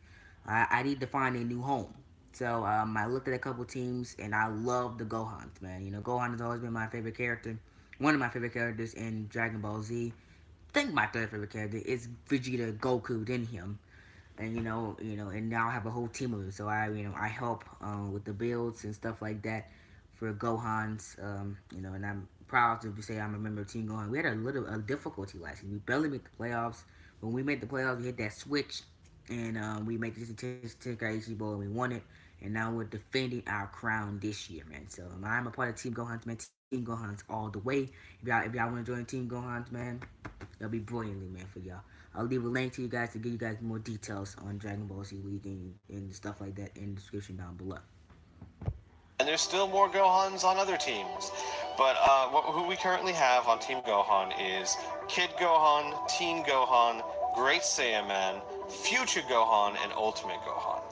I need to find a new home. So I looked at a couple teams and I love the Gohans, man. You know, Gohan has always been my favorite character, one of my favorite characters in Dragon Ball Z. I think my third favorite character is Vegeta, Goku, then him. And and now I have a whole team of them. So I help with the builds and stuff like that for Gohan's. And I'm proud to say I'm a member of Team Gohan. We had a difficulty last year. We barely made the playoffs. When we made the playoffs, we hit that switch, and we made this Tenkaichi Bowl, and we won it. And now we're defending our crown this year, man. So I'm a part of Team Gohan's, man. Team Gohan's all the way. If y'all want to join Team Gohan's, man, it'll be brilliantly, man, for y'all. I'll leave a link to you guys to give you guys more details on Dragon Ball Z League and stuff like that in the description down below. And there's still more Gohans on other teams. But who we currently have on Team Gohan is Kid Gohan, Teen Gohan, Great Saiyaman, Future Gohan, and Ultimate Gohan.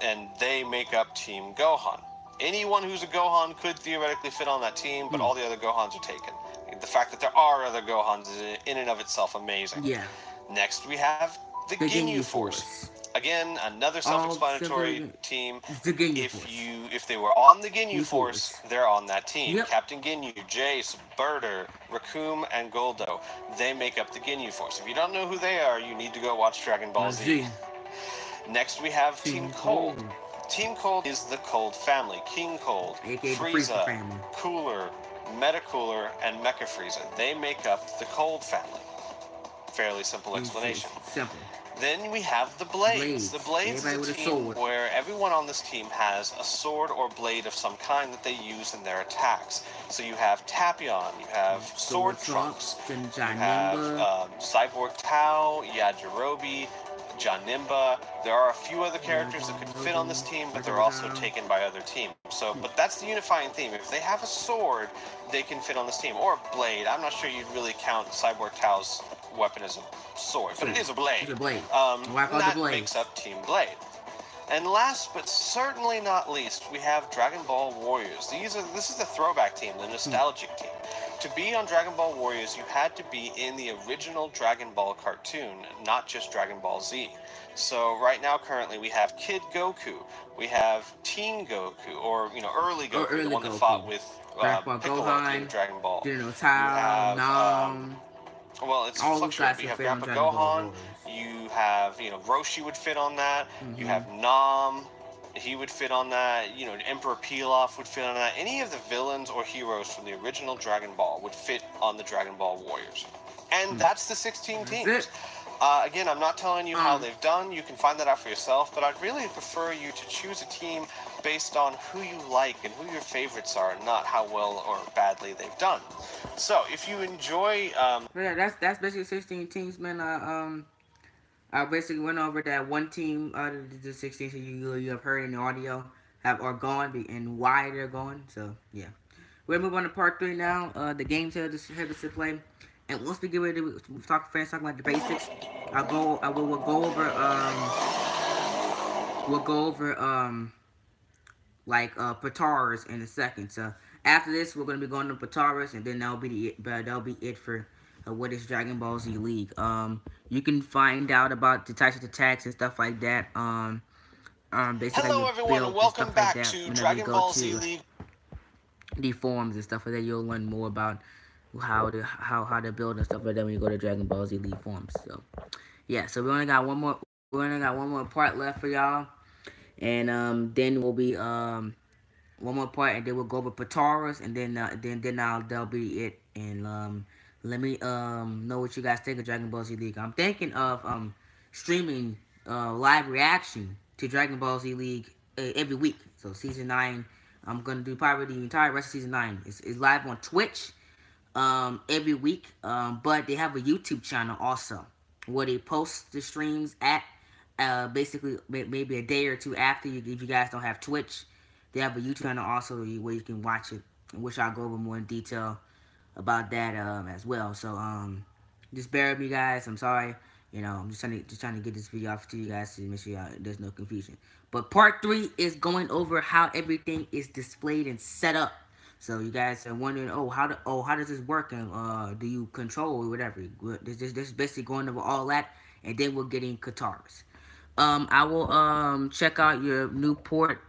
And they make up Team Gohan. Anyone who's a Gohan could theoretically fit on that team, but all the other Gohans are taken. The fact that there are other Gohans is in and of itself amazing. Yeah. Next we have the Ginyu Force. Again, another self-explanatory team. If they were on the Ginyu Force, they're on that team. Yep. Captain Ginyu, Jace, Birder, Raccoon, and Goldo. They make up the Ginyu Force. If you don't know who they are, you need to go watch Dragon Ball Z. Next we have Team Cold. Team Cold is the Cold family. King Cold, Frieza, Cooler, Metacooler, and Mecha Frieza. They make up the Cold family. Fairly simple explanation. Simple. Then we have the Blades. The Blades is a team where everyone on this team has a sword or blade of some kind that they use in their attacks. So you have Tapion, you have Sword Trunks, you have Cyborg Tao, Yajirobe, Janemba. There are a few other characters that could fit on this team, but they're also taken by other teams. But that's the unifying theme. If they have a sword, they can fit on this team. Or a blade. I'm not sure you'd really count Cyborg Tao's weapon as a sword, but it is a blade. It's a blade. That makes up Team Blade. And last but certainly not least, we have Dragon Ball Warriors. This is the throwback team, the nostalgic team. To be on Dragon Ball Warriors, you had to be in the original Dragon Ball cartoon, not just Dragon Ball Z. So right now, currently, we have Kid Goku, we have Teen Goku, or early Goku, the one that fought with Piccolo in Dragon Ball. Well, it's fluctuating. You have Grandpa Gohan, you have, Roshi would fit on that, you have Nam, he would fit on that, Emperor Pilaf would fit on that. Any of the villains or heroes from the original Dragon Ball would fit on the Dragon Ball Warriors. And that's the 16 teams. Again, I'm not telling you how they've done. You can find that out for yourself, but I'd really prefer you to choose a team based on who you like and who your favorites are, and not how well or badly they've done. So, if you enjoy... yeah, that's basically 16 teams, man. I basically went over that one team out of the 16 so you have heard in the audio are gone and why they're gone. So, yeah. We're going to move on to part 3 now. The games here to play. And once we get ready to talk about the basics, we'll go over Pataras in a second. So after this, we're gonna be going to Pataras, and then that'll be it for what is Dragon Ball Z League. You can find out about the types of attacks and stuff like that. Basically hello everyone, and welcome back to Dragon Ball Z League. The forums and stuff like that, you'll learn more about how to build and stuff like that when you go to Dragon Ball Z League forums. So yeah, so we only got one more part left for y'all, and then we'll be one more part, and then we'll go over Pataras, and then that'll be it. And let me know what you guys think of Dragon Ball Z League. I'm thinking of streaming live reaction to Dragon Ball Z League every week. So season 9, I'm gonna do probably the entire rest of season 9. It's live on Twitch every week, but they have a YouTube channel also where they post the streams at basically maybe a day or two after. If you guys don't have Twitch, they have a YouTube channel also where you can watch it, which I'll go over more in detail about that as well. So just bear with me, guys. I'm sorry, I'm just trying to get this video off to you guys to make sure there's no confusion. But part 3 is going over how everything is displayed and set up. So you guys are wondering, how does this work, and do you control or whatever? This is basically going over all that, and then we're getting Katars. I will check out your new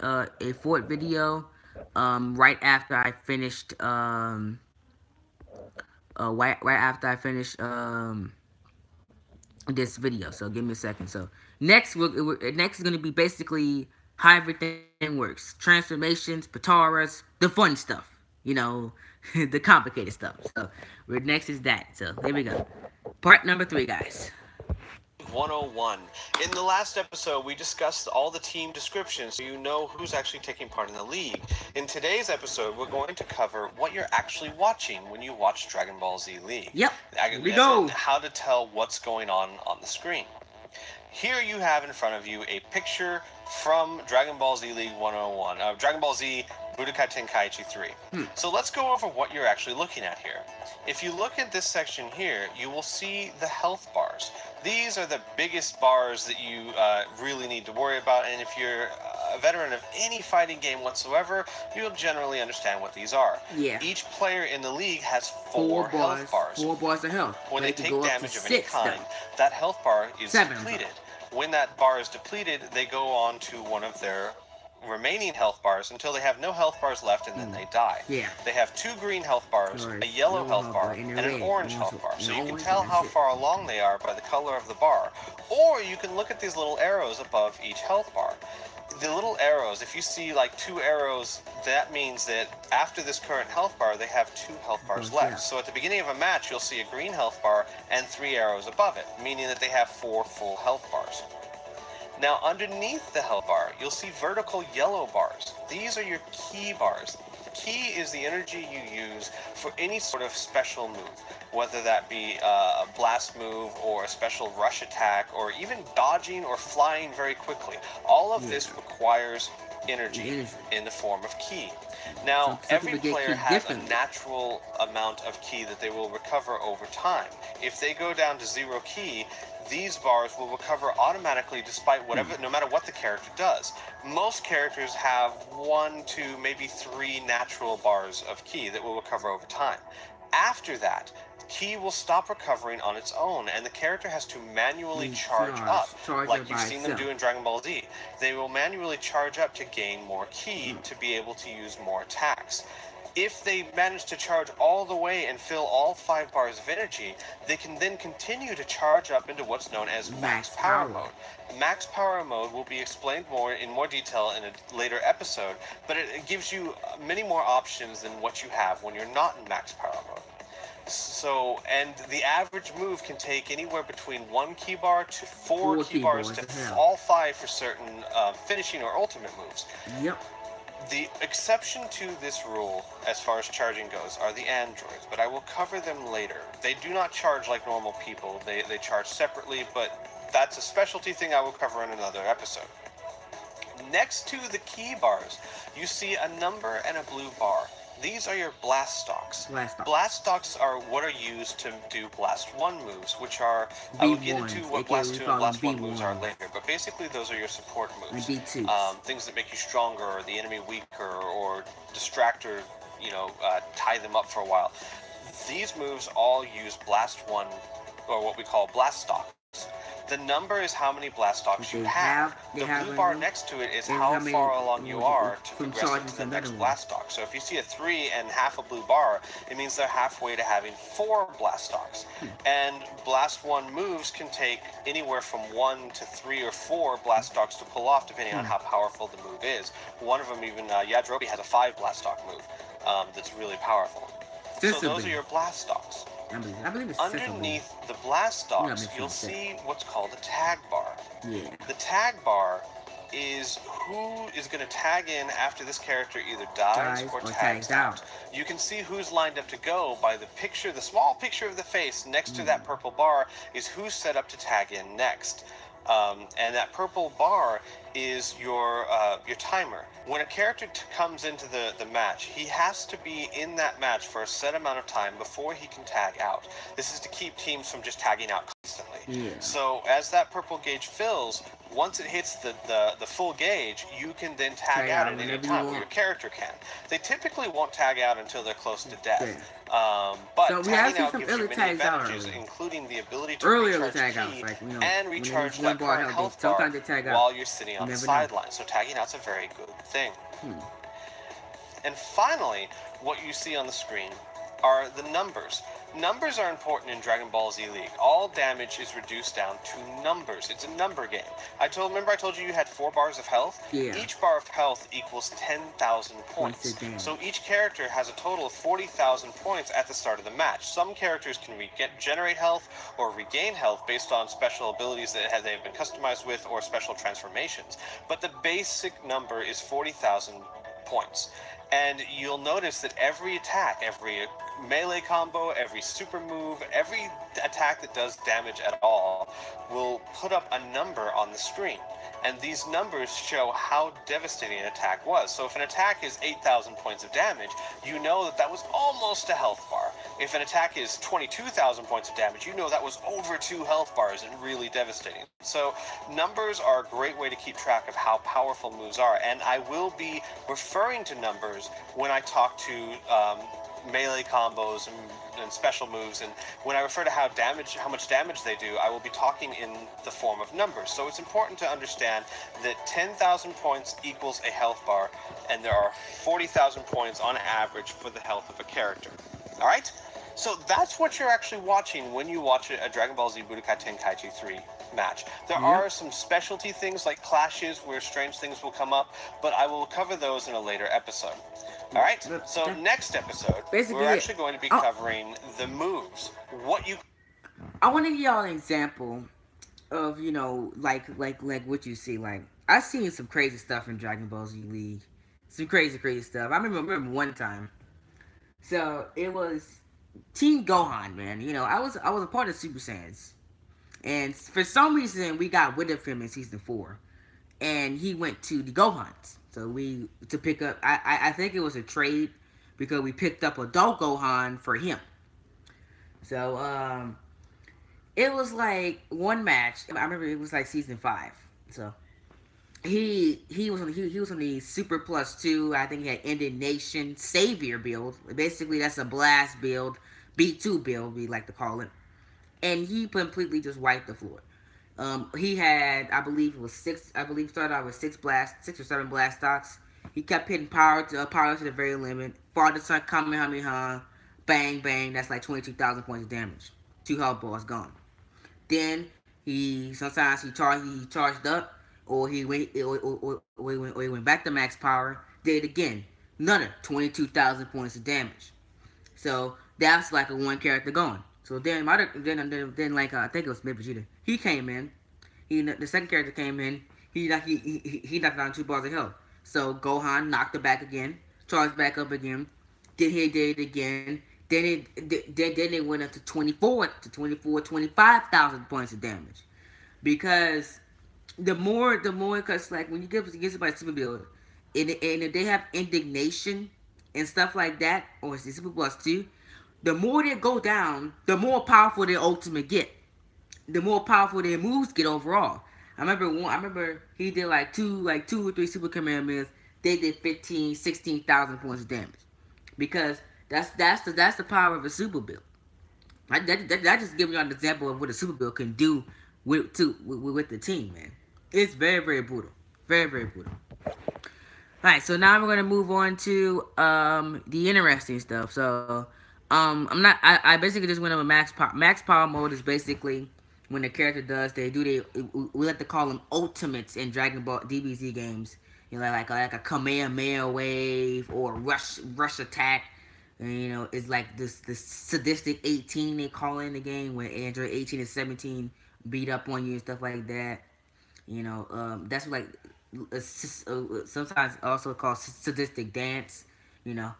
a fort video right after I finished right after I finish this video. So give me a second. So next is gonna be basically how everything works, transformations, Pataras, the fun stuff. you know, the complicated stuff. So, we're next is that. So, there we go. Part number 3, guys. 101. In the last episode, we discussed all the team descriptions so you know who's actually taking part in the league. In today's episode, we're going to cover what you're actually watching when you watch Dragon Ball Z League. Yep. Here we As go. in how to tell what's going on the screen. Here you have in front of you a picture from Dragon Ball Z League 101, Dragon Ball Z Budokai Tenkaichi 3. So let's go over what you're actually looking at here. If you look at this section here, you will see the health bars. These are the biggest bars that you really need to worry about, and if you're a veteran of any fighting game whatsoever, you'll generally understand what these are. Yeah. Each player in the league has four health bars. 4 bars of health. When they take damage of any 6, kind, that health bar is 7. depleted. When that bar is depleted, they go on to one of their remaining health bars until they have no health bars left, and then they die. Yeah. They have 2 green health bars, a yellow health bar, and an orange health bar. So you can tell how far along they are by the color of the bar. Or you can look at these little arrows above each health bar. The little arrows, if you see like 2 arrows, that means that after this current health bar, they have 2 health bars left. Yeah. So at the beginning of a match, you'll see a green health bar and 3 arrows above it, meaning that they have 4 full health bars. Now, underneath the health bar, you'll see vertical yellow bars. These are your ki bars. Ki is the energy you use for any sort of special move, whether that be a blast move or a special rush attack or even dodging or flying very quickly. All of this requires energy in the form of ki. Now, every player has a natural amount of ki that they will recover over time. If they go down to 0 ki, these bars will recover automatically despite whatever, no matter what the character does. Most characters have 1, 2, maybe 3 natural bars of ki that will recover over time. After that, ki will stop recovering on its own, and the character has to manually charge up, like you've seen them do in Dragon Ball Z. They will manually charge up to gain more ki to be able to use more attacks. If they manage to charge all the way and fill all 5 bars of energy, they can then continue to charge up into what's known as max power mode. Max power mode will be explained in more detail in a later episode, but it gives you many more options than what you have when you're not in max power mode. So, and the average move can take anywhere between 1 ki bar to 4 ki bars to all 5 for certain finishing or ultimate moves. Yep. The exception to this rule, as far as charging goes, are the androids, but I will cover them later. They do not charge like normal people. They charge separately, but that's a specialty thing I will cover in another episode. Next to the ki bars, you see a number and a blue bar. These are your blast stocks. Blast stocks are what are used to do Blast 1 moves, which are, I will get into what Blast 2 and Blast 1 moves are later, but basically those are your support moves. Things that make you stronger, or the enemy weaker, or distract or, tie them up for a while. These moves all use Blast 1, or what we call Blast stocks. The number is how many blast stocks you have. The blue bar next to it is how far along you are to progress into the next blast stock. So if you see a 3 and half a blue bar, it means they're halfway to having 4 blast stocks. And Blast 1 moves can take anywhere from 1 to 3 or 4 blast stocks to pull off, depending on how powerful the move is. One of them, even Yajirobe, has a 5 blast stock move that's really powerful. So those are your blast stocks. I believe it's underneath the blast stocks, you'll see what's called a tag bar. Yeah. The tag bar is who is going to tag in after this character either dies or tags out. You can see who's lined up to go by the picture, the small picture of the face next to that purple bar is who's set up to tag in next. And that purple bar is your timer. When a character comes into the match, he has to be in that match for a set amount of time before he can tag out. This is to keep teams from just tagging out constantly. Yeah. So as that purple gauge fills, once it hits the full gauge, you can then tag out at any time, or your character can. They typically won't tag out until they're close to death. But so tagging out gives you many advantages, including the ability to recharge ki and recharge that current health bar while you're sitting on the sideline. So tagging out's a very good thing. And finally, what you see on the screen are the numbers. Numbers are important in Dragon Ball Z League. All damage is reduced down to numbers. It's a number game. Remember I told you you had 4 bars of health? Yeah. Each bar of health equals 10,000 Points points. of So damage. each character has a total of 40,000 points at the start of the match. Some characters can generate health or regain health based on special abilities that they've been customized with or special transformations. But the basic number is 40,000 points. And you'll notice that every attack, every melee combo, every super move, every attack that does damage at all will put up a number on the screen. And these numbers show how devastating an attack was. So if an attack is 8,000 points of damage, you know that that was almost a health bar. If an attack is 22,000 points of damage, you know that was over 2 health bars and really devastating. So numbers are a great way to keep track of how powerful moves are. And I will be referring to numbers when I talk to melee combos and special moves, and when I refer to how much damage they do, I will be talking in the form of numbers. So it's important to understand that 10,000 points equals a health bar, and there are 40,000 points on average for the health of a character. All right? So that's what you're actually watching when you watch a Dragon Ball Z Budokai Tenkaichi 3 match. There are Yep. some specialty things like clashes where strange things will come up, but I will cover those in a later episode. All right, so next episode, Basically, we're actually going to be covering the moves. What you I want to give y'all an example of, like what you see. Like, I seen some crazy stuff in Dragon Ball Z League, some crazy stuff. I remember one time. So it was Team Gohan, man. I was a part of Super Saiyans, and for some reason we got rid of him in season 4, and he went to the Gohans. So we to pick up. I think it was a trade because we picked up adult Gohan for him. So it was like one match. I remember it was like season 5. So he was on the Super Plus 2. I think he had Ended Nation Savior build. Basically, that's a blast build, B2 build we like to call it. And he completely just wiped the floor. He had, I believe it was 6. I believe started out with 6 or 7 blast stocks. He kept hitting power to the very limit. Father Son Kamehameha, bang bang. That's like 22,000 points of damage. 2 health bars gone. Then he charged up, or he went back to max power. Did it again, another 22,000 points of damage. So that's like a one character going. So then like I think it was Mid Vegeta. He came in. The second character came in. He knocked down 2 bars of health. So Gohan knocked it back again, charged back up again. Then he did it again. Then it went up to 25,000 points of damage, because because like when you give somebody a super build, and if they have indignation and stuff like that, or it's super plus 2, the more they go down, the more powerful their ultimate get, the more powerful their moves get overall. I remember he did like two or three super commandments. They did 16,000 points of damage, because that's the power of a super build. That just gives you an example of what a super build can do with the team, man. It's very brutal, very brutal. All right, so now we're gonna move on to the interesting stuff. So I basically just went over max power. Max power mode is basically when the character does we like to call them ultimates in Dragon Ball DBZ games. Like a Kamehameha wave or rush attack. And, it's like this sadistic 18 they call it in the game, when Android 18 and 17 beat up on you and stuff like that. That's like sometimes also called sadistic dance. You know,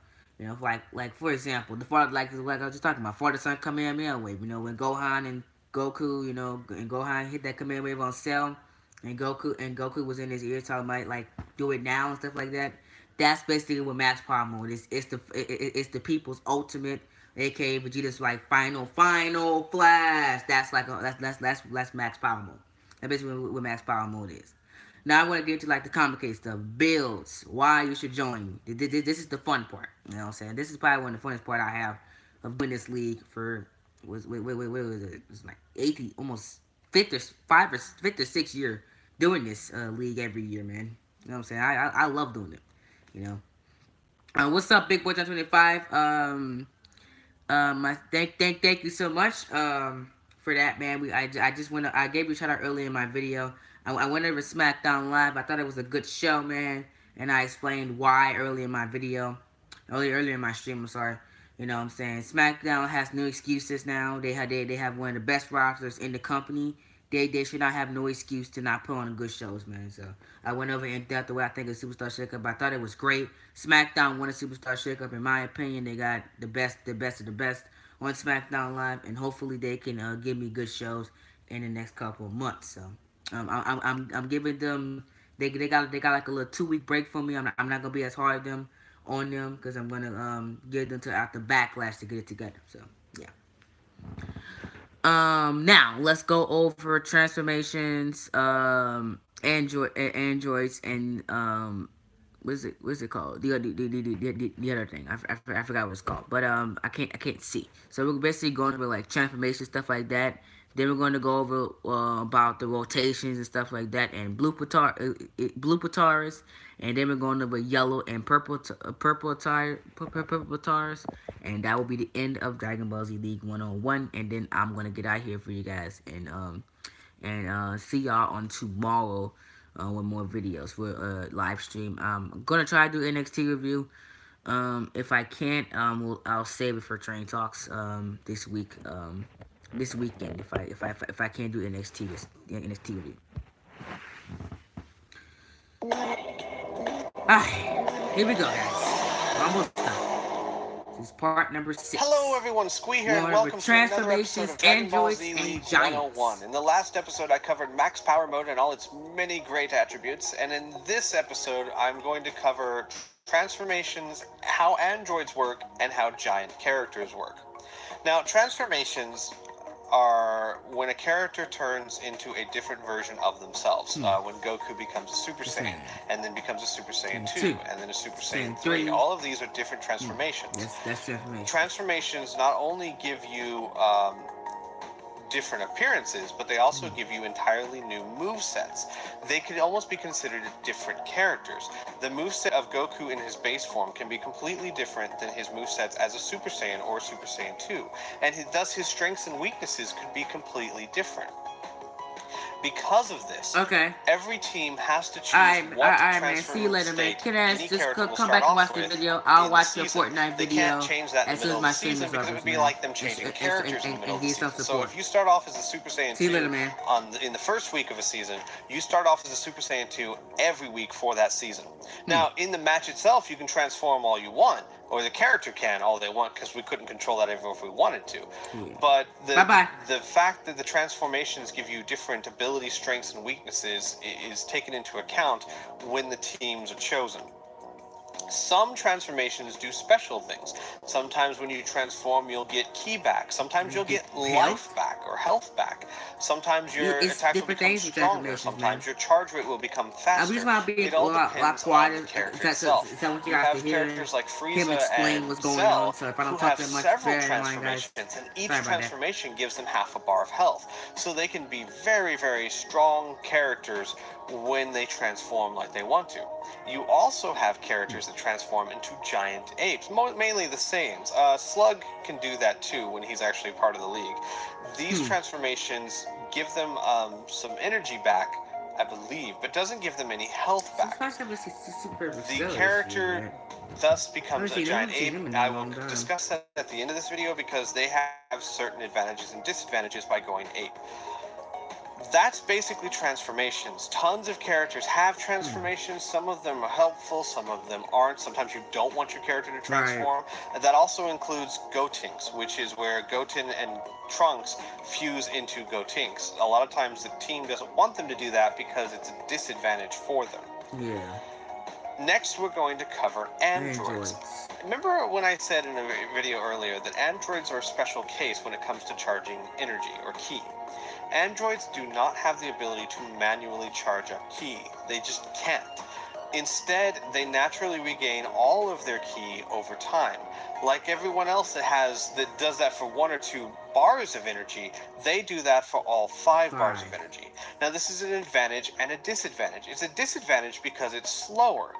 like for example, the father like I was just talking about, father son Kamehameha wave. When Gohan and Goku, and Gohan hit that Kamehameha wave on Cell, and Goku was in his ear talking about like do it now and stuff like that. That's basically what max power mode is. It's the people's ultimate, aka Vegeta's like final flash. That's like that's max power mode. That's basically what max power mode is. Now I want to get into like the complicated stuff, builds, why you should join me. This is the fun part. You know what I'm saying? This is probably one of the funnest part I have of doing this league for what was it? It was like 80, almost fifth or sixth year doing this league every year, man. You know what I'm saying? I love doing it. What's up, Big Boy John 25? Thank you so much for that, man. I just went I gave you a shout out earlier in my video. I went over SmackDown Live. I thought it was a good show, man, and I explained why earlier in my video, earlier in my stream. I'm sorry. You know what I'm saying? SmackDown has no excuses now. They have one of the best rosters in the company. They should not have no excuse to not put on good shows, man. So I went over in depth the way I think of Superstar Shakeup. I thought it was great. SmackDown won a Superstar Shakeup. In my opinion, they got the best of the best on SmackDown Live, and hopefully they can give me good shows in the next couple of months. So I'm giving them they got like a little 2 week break from me. I'm not gonna be as hard on them because I'm gonna give them to after Backlash to get it together. So yeah. Now let's go over transformations, androids, and what's it called? The other thing. I forgot what it's called, but I can't see. So we're basically going over like transformation stuff like that. Then we're going to go over about the rotations and stuff like that, and blue Pataras, and then we're going over yellow and purple Pataras, and that will be the end of Dragon Ball Z League 101. And then I'm gonna get out here for you guys, and see y'all on tomorrow with more videos for live stream. I'm gonna try to do NXT review. If I can't, I'll save it for Train Talks this week. This weekend, if I can't do NXT review. Here we go, guys. Almost done. This is part number 6. Hello everyone, Squee here, and welcome to another episode of Dragon Ball Z League 101. In the last episode, I covered Max Power Mode and all its many great attributes, and in this episode, I'm going to cover transformations, how androids work, and how giant characters work. Now, transformations are when a character turns into a different version of themselves. When Goku becomes a Super Saiyan, and then becomes a Super Saiyan 2, and then a Super Saiyan 3. All of these are different transformations. That's transformation. Transformations not only give you different appearances, but they also give you entirely new movesets. They could almost be considered different characters. The moveset of Goku in his base form can be completely different than his movesets as a Super Saiyan or Super Saiyan 2, and thus his strengths and weaknesses could be completely different. Because of this, every team has to choose what to transfer man. See you later, man. Can I just come start back and off watch the with video? I'll in watch the your season. Fortnite They video can't change that in as the soon middle as of my the stream season is because it over, would be man. like them changing characters in the middle of the season. So if you start off as a Super Saiyan 2 in the first week of a season, you start off as a Super Saiyan 2 every week for that season. Now, in the match itself, you can transform all you want, or the character can all they want, because we couldn't control that if we wanted to. But the fact that the transformations give you different ability, strengths, and weaknesses is taken into account when the teams are chosen. Some transformations do special things. Sometimes when you transform, you'll get ki back. Sometimes you'll get life back or health back. Sometimes your attack will become stronger. Sometimes your charge rate will become faster. It all depends on the character itself. You have characters like Frieza and Cell who have several transformations, and each transformation gives them half a bar of health. So they can be very, very strong characters when they transform like they want to. You also have characters that transform into giant apes, mainly the Saiyans. Slug can do that too when he's actually part of the league. These transformations give them some energy back, I believe, but doesn't give them any health back. The character thus becomes a giant ape. I will discuss that at the end of this video because they have certain advantages and disadvantages by going ape. That's basically transformations. Tons of characters have transformations. Some of them are helpful, some of them aren't. Sometimes you don't want your character to transform. And that also includes Gotenks, which is where Goten and Trunks fuse into Gotenks. A lot of times the team doesn't want them to do that because it's a disadvantage for them. Next, we're going to cover androids. Remember when I said in a video earlier that androids are a special case when it comes to charging energy or ki? Androids do not have the ability to manually charge up ki. They just can't. Instead, they naturally regain all of their ki over time. Like everyone else that does that for 1 or 2 bars of energy, they do that for all 5 bars of 5. energy. Now, this is an advantage and a disadvantage. It's a disadvantage because it's slower,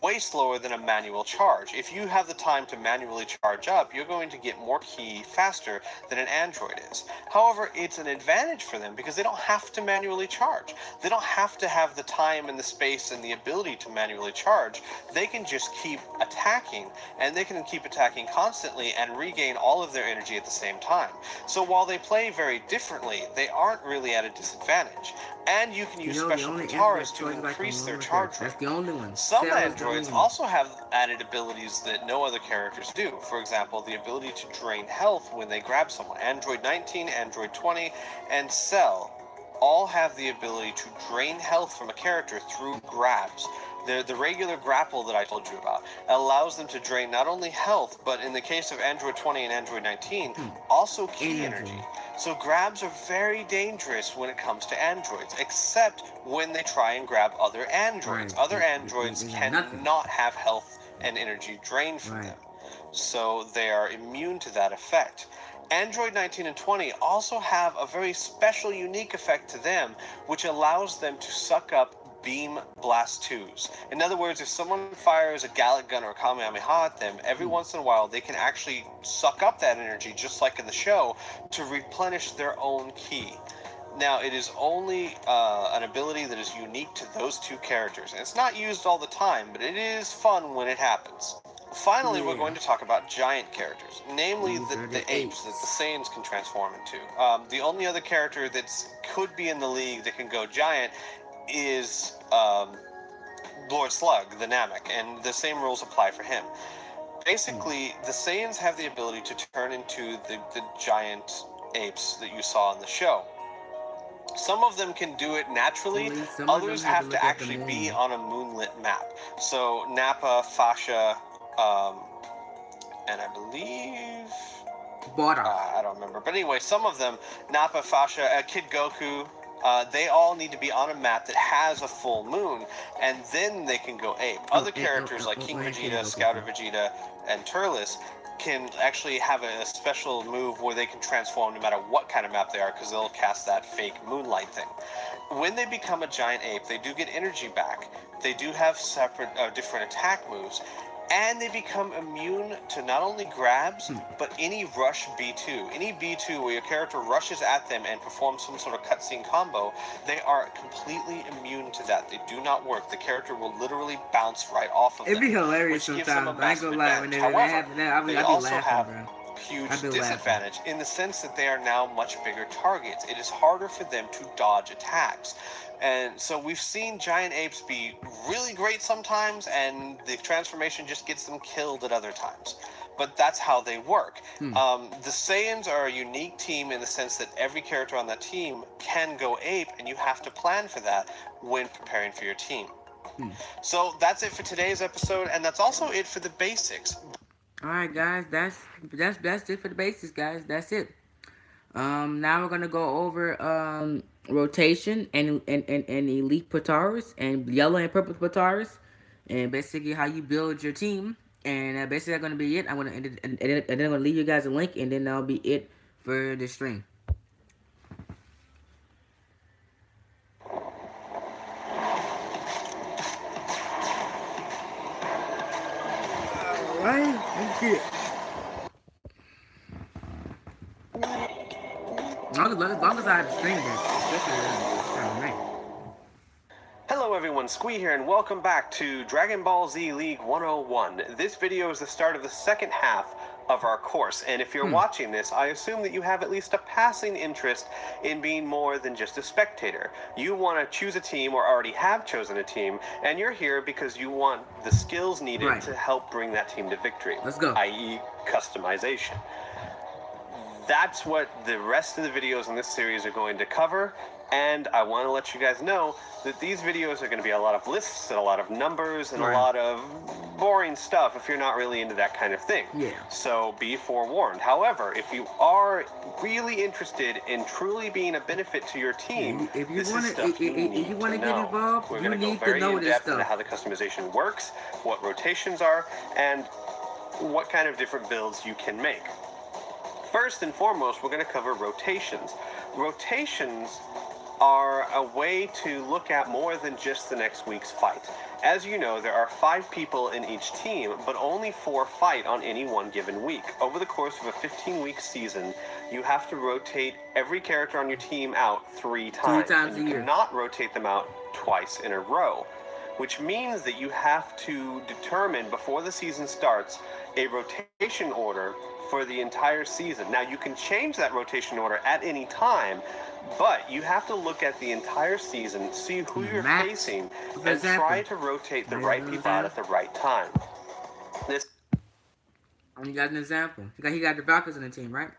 way slower than a manual charge. If you have the time to manually charge up, you're going to get more ki faster than an Android is. However, it's an advantage for them because they don't have to manually charge. They don't have to have the time and the space and the ability to manually charge. They can just keep attacking, and they can keep attacking constantly and regain all of their energy at the same time. So while they play very differently, they aren't really at a disadvantage. And you can use special guitars to increase their charge rate. That's the only one. Some androids also have added abilities that no other characters do. For example, the ability to drain health when they grab someone. Android 19, Android 20, and Cell all have the ability to drain health from a character through grabs. The regular grapple that I told you about allows them to drain not only health, but in the case of Android 20 and Android 19, also ki energy. So grabs are very dangerous when it comes to androids, except when they try and grab other androids. Right. Other androids cannot have health and energy drained from them. So they are immune to that effect. Android 19 and 20 also have a very special, unique effect to them, which allows them to suck up beam blast 2s. In other words, if someone fires a Gallic gun or a Kamehameha at them, every once in a while they can actually suck up that energy, just like in the show, to replenish their own ki. Now, it is only an ability that is unique to those 2 characters, and it's not used all the time, but it is fun when it happens. Finally, we're going to talk about giant characters, namely the apes that the Saiyans can transform into. The only other character that could be in the league that can go giant is Lord Slug, the Namek, and the same rules apply for him. Basically, the Saiyans have the ability to turn into the giant apes that you saw in the show. Some of them can do it naturally, others have to actually be on a moonlit map. So Nappa, Fasha, and I believe... I don't remember. But anyway, some of them, Nappa, Fasha, Kid Goku, they all need to be on a map that has a full moon, and then they can go ape. Other characters like King Vegeta, Scouter Vegeta, and Turles can actually have a special move where they can transform no matter what kind of map they are, because they'll cast that fake moonlight thing. When they become a giant ape, they do get energy back. They do have separate, different attack moves. And they become immune to not only grabs, but any rush B2. Any B2 where your character rushes at them and performs some sort of cutscene combo, they are completely immune to that. They do not work. The character will literally bounce right off of them. It'd be hilarious sometimes. I ain't gonna lie. When they happen, I'll be laughing, bro. Huge disadvantage in the sense that they are now much bigger targets. It is harder for them to dodge attacks. And so we've seen giant apes be really great sometimes, and the transformation just gets them killed at other times. But that's how they work. The Saiyans are a unique team in the sense that every character on that team can go ape, and you have to plan for that when preparing for your team. So that's it for today's episode, and that's also it for the basics. Alright guys, that's it for the basics, guys. That's it. Now we're gonna go over rotation and elite Pataris and yellow and purple Pataris, and basically how you build your team. And basically that's gonna be it. I'm gonna end it, and then I'm gonna leave you guys a link, and then that'll be it for the stream. Alright, let's get it. As long as I have streamed it, especially night. Hello everyone, Squee here, and welcome back to Dragon Ball Z League 101. This video is the start of the second half of our course, and if you're watching this, I assume that you have at least a passing interest in being more than just a spectator. You want to choose a team, or already have chosen a team, and you're here because you want the skills needed to help bring that team to victory. Let's go. I.e. customization. That's what the rest of the videos in this series are going to cover, and I want to let you guys know that these videos are going to be a lot of lists and a lot of numbers and a lot of boring stuff if you're not really into that kind of thing. So be forewarned. However, if you are really interested in truly being a benefit to your team, if you this wanna, is stuff you need if you want to to get know. involved, We're you going to go need very to know in this depth into stuff. how the customization works, what rotations are, and what kind of different builds you can make. First and foremost, we're going to cover rotations. Rotations are a way to look at more than just the next week's fight. As you know, there are 5 people in each team, but only 4 fight on any one given week. Over the course of a 15-week season, you have to rotate every character on your team out 3 times. 3 times and a you year. cannot rotate them out twice in a row, which means that you have to determine before the season starts a rotation order for the entire season. Now, you can change that rotation order at any time, but you have to look at the entire season, see who you're facing, and try to rotate the right people out at the right time. You got an example. He got the Valkyries on the team, right?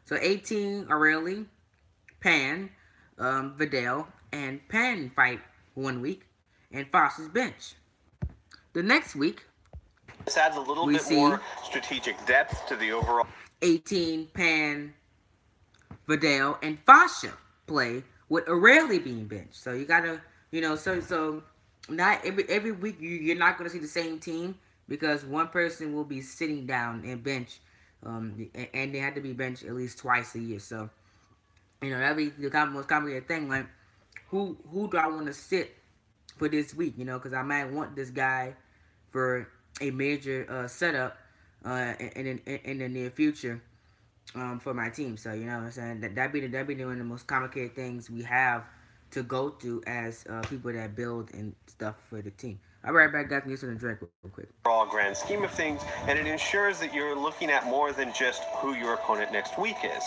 So 18 Aurelie, Pan, Vidal, and Pan fight one week, and Foster's bench. The next week, this adds a little bit more strategic depth to the overall. 18 Pan, Vidal, and Fasha play with Aurelie being benched. So you gotta, so not every week you're not gonna see the same team because one person will be sitting down and bench, and they have to be benched at least twice a year. So that'd be the most complicated thing. Like, who do I want to sit for this week? Because I might want this guy for a major setup in the near future for my team. So what I'm saying, that'd be one of the most complicated things we have to go through as people that build and stuff for the team. I'll be right back, guys. Get some drink real quick. Overall grand scheme of things, and it ensures that you're looking at more than just who your opponent next week is.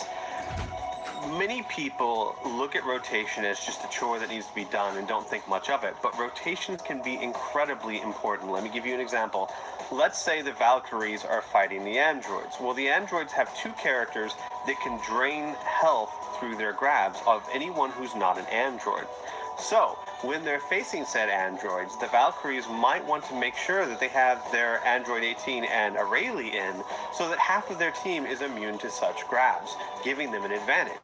Many people look at rotation as just a chore that needs to be done and don't think much of it, but rotations can be incredibly important. Let me give you an example. Let's say the Valkyries are fighting the androids. Well, the androids have 2 characters that can drain health through their grabs of anyone who's not an android. So, when they're facing said androids, the Valkyries might want to make sure that they have their Android 18 and Aurelie in, so that half of their team is immune to such grabs, giving them an advantage.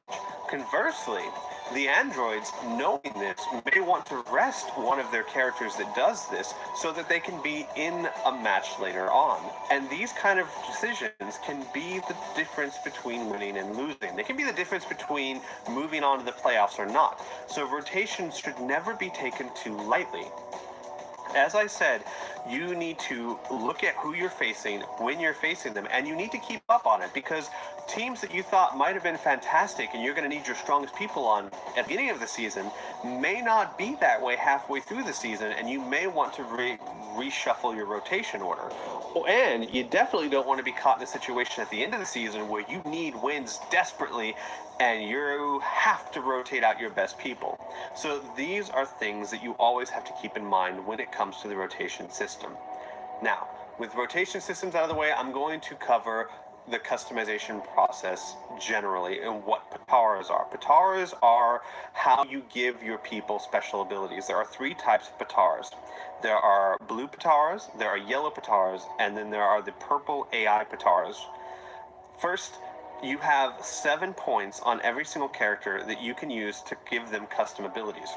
Conversely, the androids, knowing this, may want to rest one of their characters that does this so that they can be in a match later on. And these kind of decisions can be the difference between winning and losing. They can be the difference between moving on to the playoffs or not. So rotations should never be taken too lightly. As I said, you need to look at who you're facing when you're facing them, and you need to keep up on it, because teams that you thought might have been fantastic and you're going to need your strongest people on at the beginning of the season may not be that way halfway through the season, and you may want to reshuffle your rotation order. And you definitely don't want to be caught in a situation at the end of the season where you need wins desperately and you have to rotate out your best people. So these are things that you always have to keep in mind when it comes to the rotation system. Now, with rotation systems out of the way, I'm going to cover the customization process generally and what Pataras are. Pataras are how you give your people special abilities. There are 3 types of Pataras. There are blue Pataras, there are yellow Pataras, and then there are the purple AI Pataras. First, you have 7 points on every single character that you can use to give them custom abilities.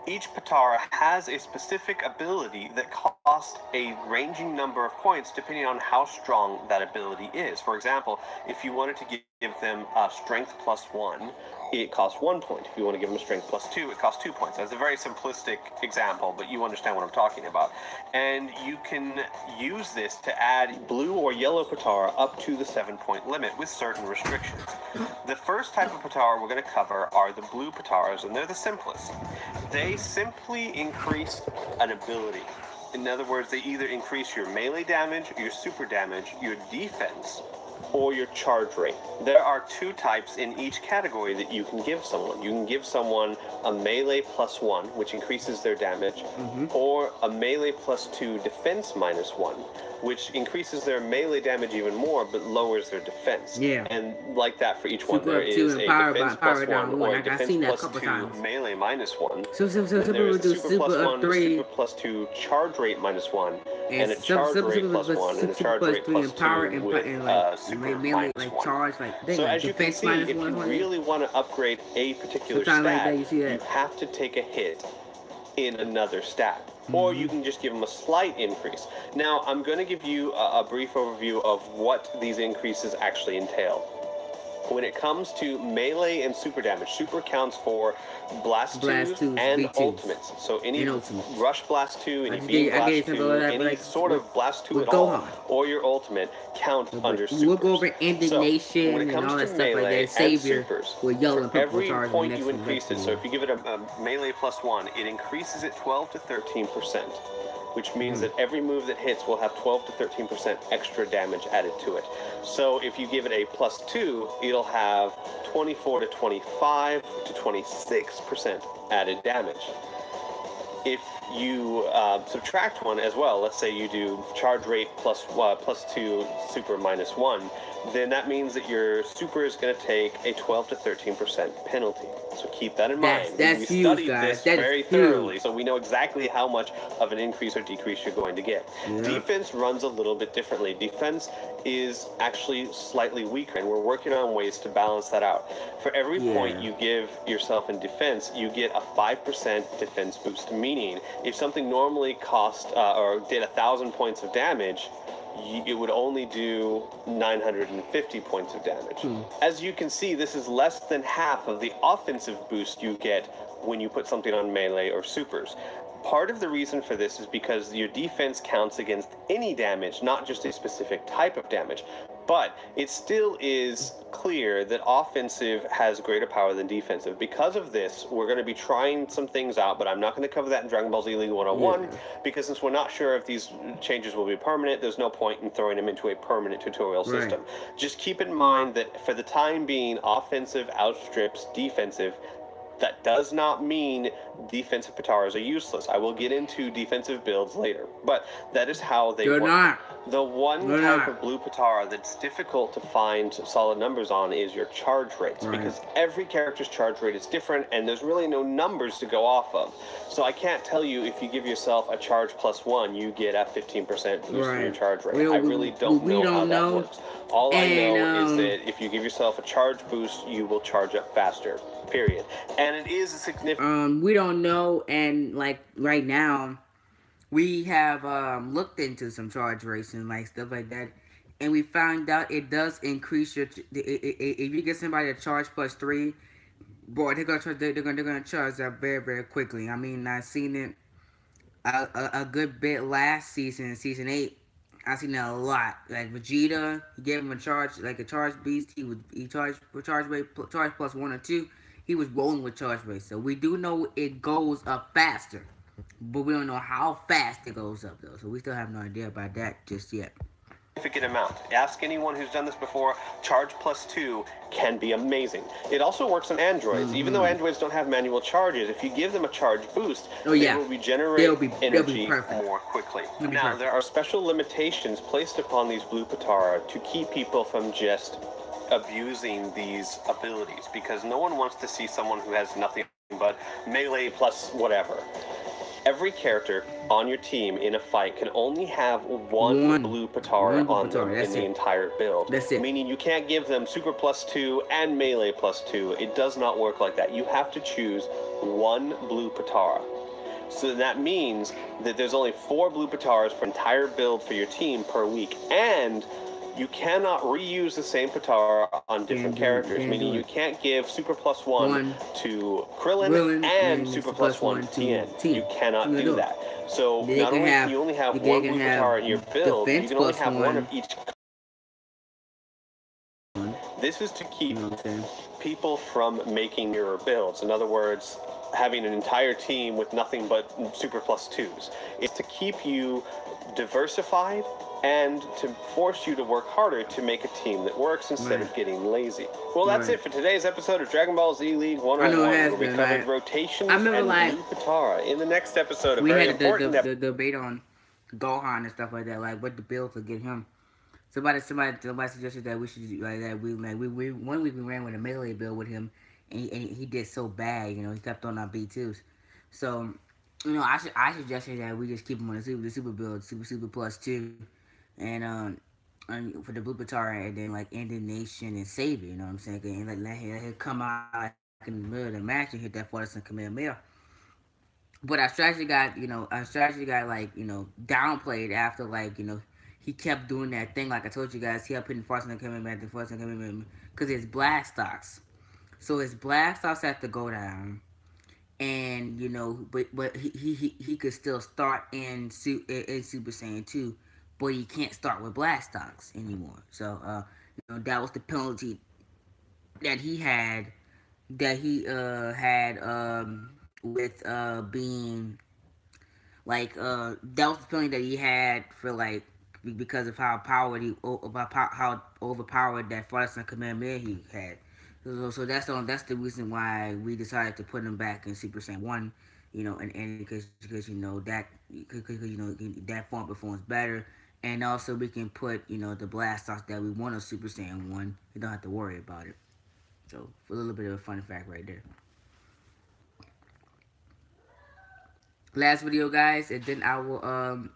Each Patara has a specific ability that costs a ranging number of points depending on how strong that ability is. For example, if you wanted to give them strength +1, it costs 1 point. If you want to give them a strength +2, it costs 2 points. That's a very simplistic example, but you understand what I'm talking about. And you can use this to add blue or yellow Patara up to the 7-point limit with certain restrictions. The first type of Patara we're going to cover are the blue Pataras, and they're the simplest. They simply increase an ability. In other words, they either increase your melee damage, your super damage, your defense, or your charge rate. There are 2 types in each category that you can give someone. You can give someone a melee +1, which increases their damage, or a melee +2 defense -1, which increases their melee damage even more, but lowers their defense. Yeah. And like that for each one, there is a defense +1 or a defense +2 melee -1. There's a super +1, super +2 charge rate -1, and a charge rate +1, and a charge rate +2 with super -1. So as you can see, if you really want to upgrade a particular stat, you have to take a hit in another stat. Or you can just give them a slight increase. Now, I'm going to give you a brief overview of what these increases actually entail. When it comes to melee and super damage, super counts for blast Blast 2s 2s, and B2s, ultimates. So any and ultimates. rush blast 2, any I beam gave blast example 2, of that, any like sort of blast 2 with at all, Gohan. or your ultimate count under We'll go over supers. So when indignation it and comes all to that stuff like melee that. and Savior supers, with yellow for and purple every guitars in point the you next increase it, so video. if you give it a melee +1, it increases it 12 to 13%, which means that every move that hits will have 12 to 13% extra damage added to it. So if you give it a +2, it'll have 24 to 25 to 26% added damage. If you subtract one as well, let's say you do charge rate +2, super -1, then that means that your super is going to take a 12 to 13% penalty. So keep that in mind. That's We huge, studied guys. this That is very huge. thoroughly, so we know exactly how much of an increase or decrease you're going to get. Yeah. Defense runs a little bit differently. Defense is actually slightly weaker, and we're working on ways to balance that out. For every point you give yourself in defense, you get a 5% defense boost, meaning if something normally cost or did 1,000 points of damage, it would only do 950 points of damage. As you can see, this is less than half of the offensive boost you get when you put something on melee or supers. Part of the reason for this is because your defense counts against any damage, not just a specific type of damage. But it still is clear that offensive has greater power than defensive. Because of this, we're going to be trying some things out, but I'm not going to cover that in Dragon Ball Z League 101, because since we're not sure if these changes will be permanent, there's no point in throwing them into a permanent tutorial system. Just keep in mind that for the time being, offensive outstrips defensive. That does not mean defensive Pataras are useless. I will get into defensive builds later, but that is how they work. The one type of blue Patara that's difficult to find solid numbers on is your charge rates, because every character's charge rate is different, and there's really no numbers to go off of. So I can't tell you if you give yourself a charge +1, you get a 15% boost in your charge rate. I really don't know how that works. All I know is that if you give yourself a charge boost, you will charge up faster. Period. And it is a significant... we don't know, and like right now, we have looked into some charge rates and like stuff like that, and we found out it does increase your... if you get somebody a charge +3, boy, they're gonna charge that very, very quickly. I mean, I've seen it a good bit last season, season 8. I've seen that a lot. Like Vegeta, he gave him a charge, like a charge beast. He charged charge rate, charge +1 or 2. He was rolling with charge rate. So we do know it goes up faster, but we don't know how fast it goes up though. So we still have no idea about that just yet. Significant amount. Ask anyone who's done this before. Charge +2 can be amazing. It also works on androids. Even though androids don't have manual charges, if you give them a charge boost, they will regenerate energy more quickly. Now, there are special limitations placed upon these blue Patara to keep people from just abusing these abilities, because no one wants to see someone who has nothing but melee plus whatever. Every character on your team in a fight can only have one blue Patara on them in the entire build. That's it. Meaning you can't give them super +2 and melee +2. It does not work like that. You have to choose one blue Patara. So that means that there's only 4 blue Pataras for entire build for your team per week, and you cannot reuse the same Patara on different characters, meaning you can't give super +1 to Krillin and super +1 to Tien. You cannot do that. So not only can you only have one blue Patara in your build, you can only have one of each. This is to keep people from making mirror builds. In other words, having an entire team with nothing but super +2s. It's to keep you diversified and to force you to work harder to make a team that works instead of getting lazy. Well, that's it for today's episode of Dragon Ball Z League 101. We covered rotations and blue Patara. In the next episode, a very important the debate on Gohan and stuff like that, like what the build to get him. Somebody suggested that we should like that. We 1 week we ran with a melee build with him, and he did so bad. You know, he kept on our B2s. So, you know, I suggested that we just keep him on the super build, super +2, and for the blue Patara, and then like Indignation and Savior. You know what I'm saying? And like let him come out like, in the middle of the match and hit that 40% Kamehameha. But our strategy got like, you know, downplayed after, like, you know, he kept doing that thing. Like I told you guys, he kept hitting Force and Kamehameha, because his blastox. So his blastox have to go down, and but he could still start in Super Saiyan 2, but he can't start with blastox anymore. So that was the penalty that he had with being like that was the feeling that he had for like because of how overpowered that Father Kamehameha he had. So that's the reason why we decided to put him back in Super Saiyan 1, and because that form performs better, and also we can put the blast off that we want on Super Saiyan 1. You don't have to worry about it. So for a little bit of a fun fact right there. Last video, guys, and then I will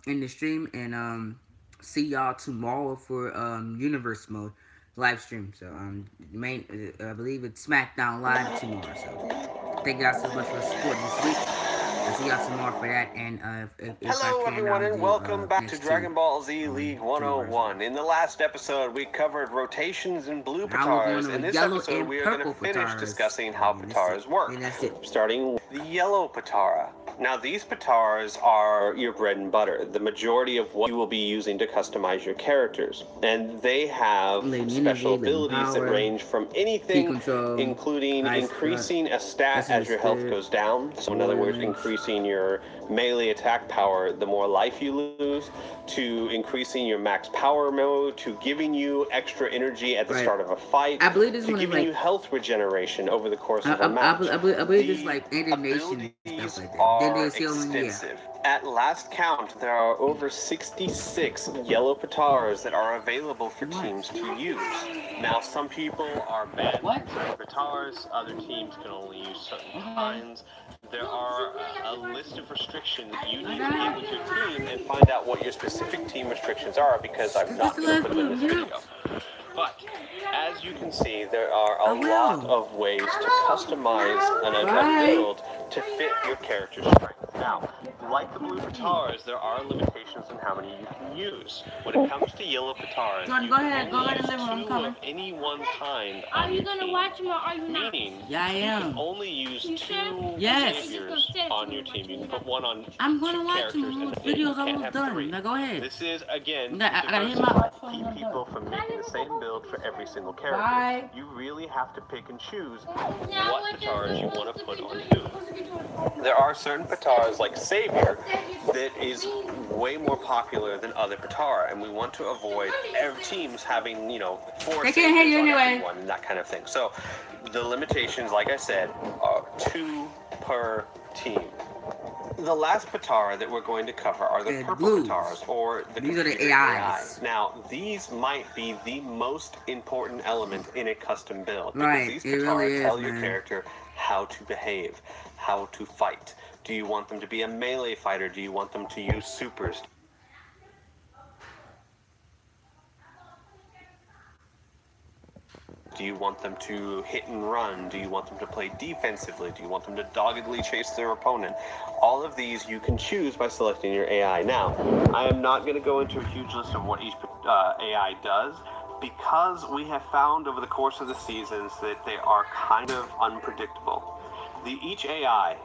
end the stream and see y'all tomorrow for universe mode live stream. So I believe it's SmackDown live tomorrow. So thank you guys so much for the support this week. I'll see y'all tomorrow for that, and if I Hello, can, everyone, I'll and do welcome back to next Dragon Ball Z two League universe 101. mode. In the last episode, we covered rotations and blue Now we're going Potars. over In this yellow episode, and we are going to purple finish Potars. discussing how And Potars work. and that's it. Starting with the yellow Potara. Now, these Potars are your bread and butter, the majority of what you will be using to customize your characters. And they have special abilities that range from anything, including increasing a stat as your health goes down. So in other words, increasing your melee attack power the more life you lose, to increasing your max power mode, to giving you extra energy at the start of a fight, I believe this to one giving is you like health regeneration over the course of a match. I believe it's like animation and stuff like that. Then Are they see extensive. At last count, there are over 66 yellow Potars that are available for teams to use. Now, some people are banned from Potars, other teams can only use certain kinds. There are a list of restrictions that you need to get with your team and find out what your specific team restrictions are, because I'm not going to put them in this video. But as you can see, there are a lot of ways to customize a build to fit your character's strength. Now, like the blue Potars, there are limitations on how many you can use. When it comes to yellow Potars, you can only use two of any one kind. Are you gonna watch them or are you not? Meaning, yeah, I am. You can only use two Yes. saviors on your team. You can put one on I'm gonna two watch them. characters, and Video's you can't almost have done. three. Now go ahead. This is, again, I gotta hit diversify my- to keep people from making the same build for every single character. Bye. You really have to pick and choose what Potars you want to put on who. There are certain Potars, like Savior, that is way more popular than other Potara, and we want to avoid teams having, 4 They can't hit Saviors you on anyway. everyone and that kind of thing. So the limitations, like I said, are 2 per team. The last Potara that we're going to cover are the purple blues. Potars, or the These are the computer AIs. Now, these might be the most important element in a custom build, because Right, these it Potara really is, tell your man. character how to behave, how to fight. Do you want them to be a melee fighter? Do you want them to use supers? Do you want them to hit and run? Do you want them to play defensively? Do you want them to doggedly chase their opponent? All of these you can choose by selecting your AI. Now, I am not going to go into a huge list of what each AI does, because we have found over the course of the seasons that they are kind of unpredictable. Each AI,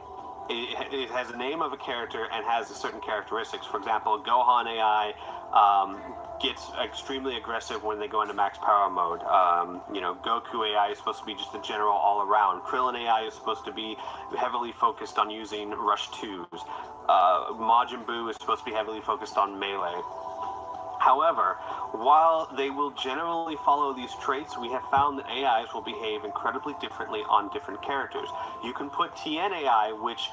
it has a name of a character and has a certain characteristics. For example, Gohan AI gets extremely aggressive when they go into max power mode. Goku AI is supposed to be just a general all around. Krillin AI is supposed to be heavily focused on using rush 2s. Majin Buu is supposed to be heavily focused on melee. However, while they will generally follow these traits, we have found that AIs will behave incredibly differently on different characters. You can put TN AI, which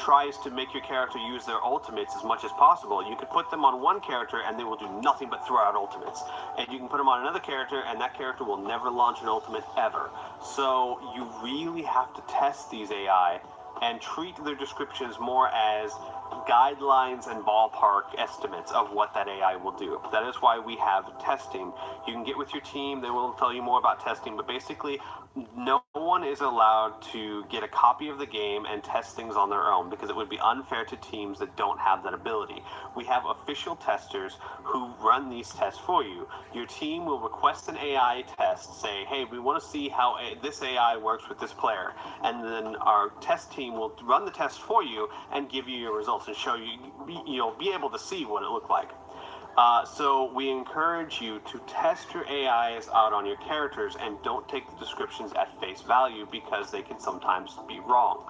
tries to make your character use their ultimates as much as possible. You could put them on one character and they will do nothing but throw out ultimates. And you can put them on another character and that character will never launch an ultimate ever. So you really have to test these AI and treat their descriptions more as guidelines and ballpark estimates of what that AI will do. That is why we have testing. You can get with your team, they will tell you more about testing, but basically no one is allowed to get a copy of the game and test things on their own because it would be unfair to teams that don't have that ability. We have official testers who run these tests for you. Your team will request an AI test, say, hey, we want to see how this AI works with this player, and then our test team will run the test for you and give you your results and show you, you'll be able to see what it looked like. So we encourage you to test your AIs out on your characters and don't take the descriptions at face value because they can sometimes be wrong.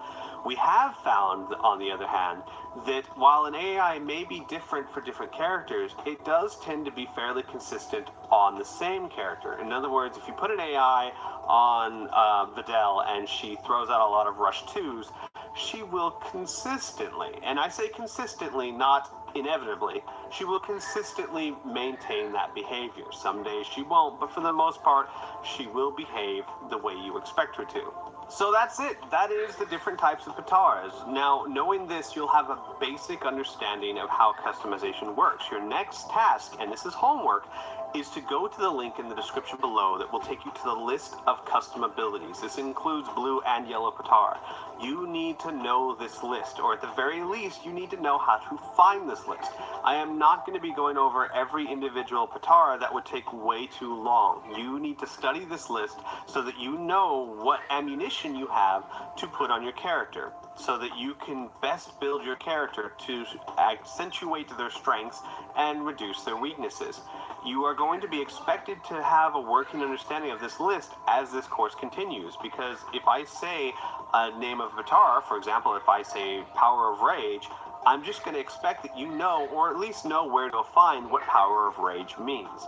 We have found, on the other hand, that while an AI may be different for different characters, it does tend to be fairly consistent on the same character. In other words, if you put an AI on Videl and she throws out a lot of rush 2s, she will consistently, and I say consistently, not inevitably, she will consistently maintain that behavior. Some days she won't, but for the most part, she will behave the way you expect her to. So that's it. That is the different types of Pataras. Now, knowing this, you'll have a basic understanding of how customization works. Your next task, and this is homework, is to go to the link in the description below that will take you to the list of custom abilities. This includes blue and yellow Patara. You need to know this list, or at the very least, you need to know how to find this list. I am not going to be going over every individual Patara. That would take way too long. You need to study this list so that you know what ammunition you have to put on your character, so that you can best build your character to accentuate their strengths and reduce their weaknesses. You are going to be expected to have a working understanding of this list as this course continues, because if I say a name of Avatar, for example, if I say Power of Rage, I'm just going to expect that you know, or at least know where to find what Power of Rage means.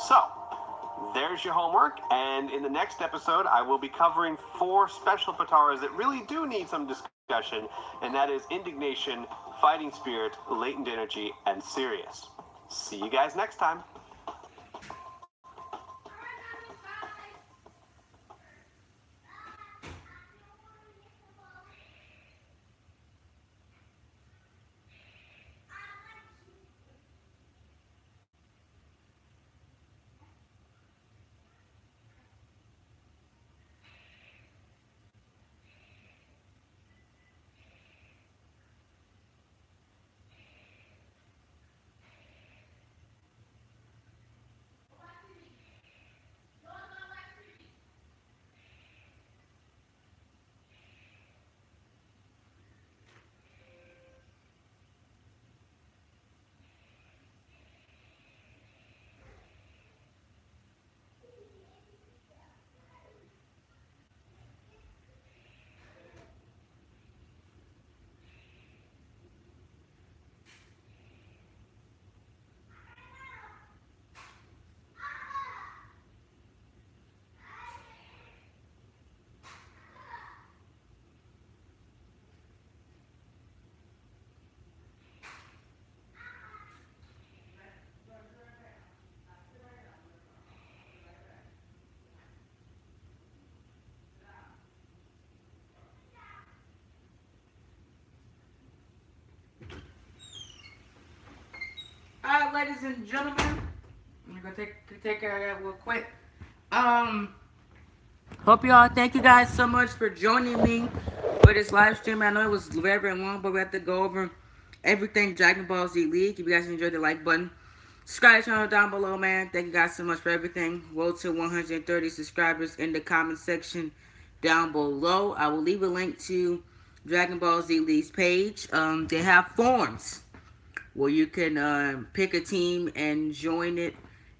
So, there's your homework, and in the next episode, I will be covering 4 special Pataras that really do need some discussion, and that is Indignation, Fighting Spirit, Latent Energy, and Sirius. See you guys next time. Alright, ladies and gentlemen, I'm gonna take care of that real quick. Hope y'all, thank you guys so much for joining me for this live stream. I know it was very, very long, but we have to go over everything Dragon Ball Z League. If you guys enjoyed, the like button. Subscribe to the channel down below, man. Thank you guys so much for everything. Roll to 130 subscribers in the comment section down below. I will leave a link to Dragon Ball Z League's page. They have forums where you can pick a team and join it,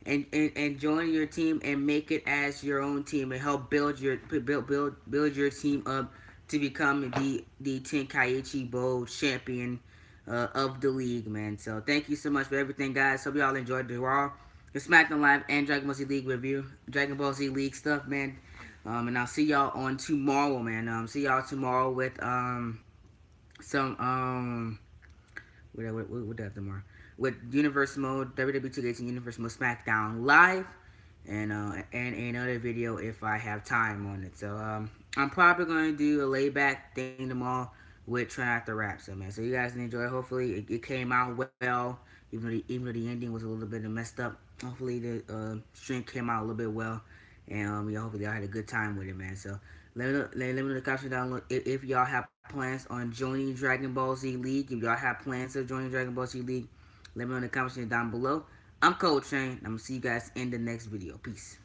and join your team and make it as your own team and help build your team up to become the Tenkaichi Bowl champion of the league, man. So thank you so much for everything, guys. Hope y'all enjoyed the Raw, the SmackDown Live, and Dragon Ball Z League review, Dragon Ball Z League stuff, man. And I'll see y'all on tomorrow, man. See y'all tomorrow with some what that tomorrow? With Universe Mode, WWE 2K18 Universe Mode SmackDown Live, and another video if I have time on it. So I'm probably going to do a layback thing tomorrow, with Try Not to Rap. So man, so you guys enjoy. Hopefully it came out well, even though the ending was a little bit messed up. Hopefully the stream came out a little bit well, and yeah, hopefully y'all had a good time with it, man. So let me know in the comments down below if y'all have plans on joining Dragon Ball Z League. If y'all have plans of joining Dragon Ball Z League, let me know in the comments down below. I'm Cold Train. I'm gonna see you guys in the next video. Peace.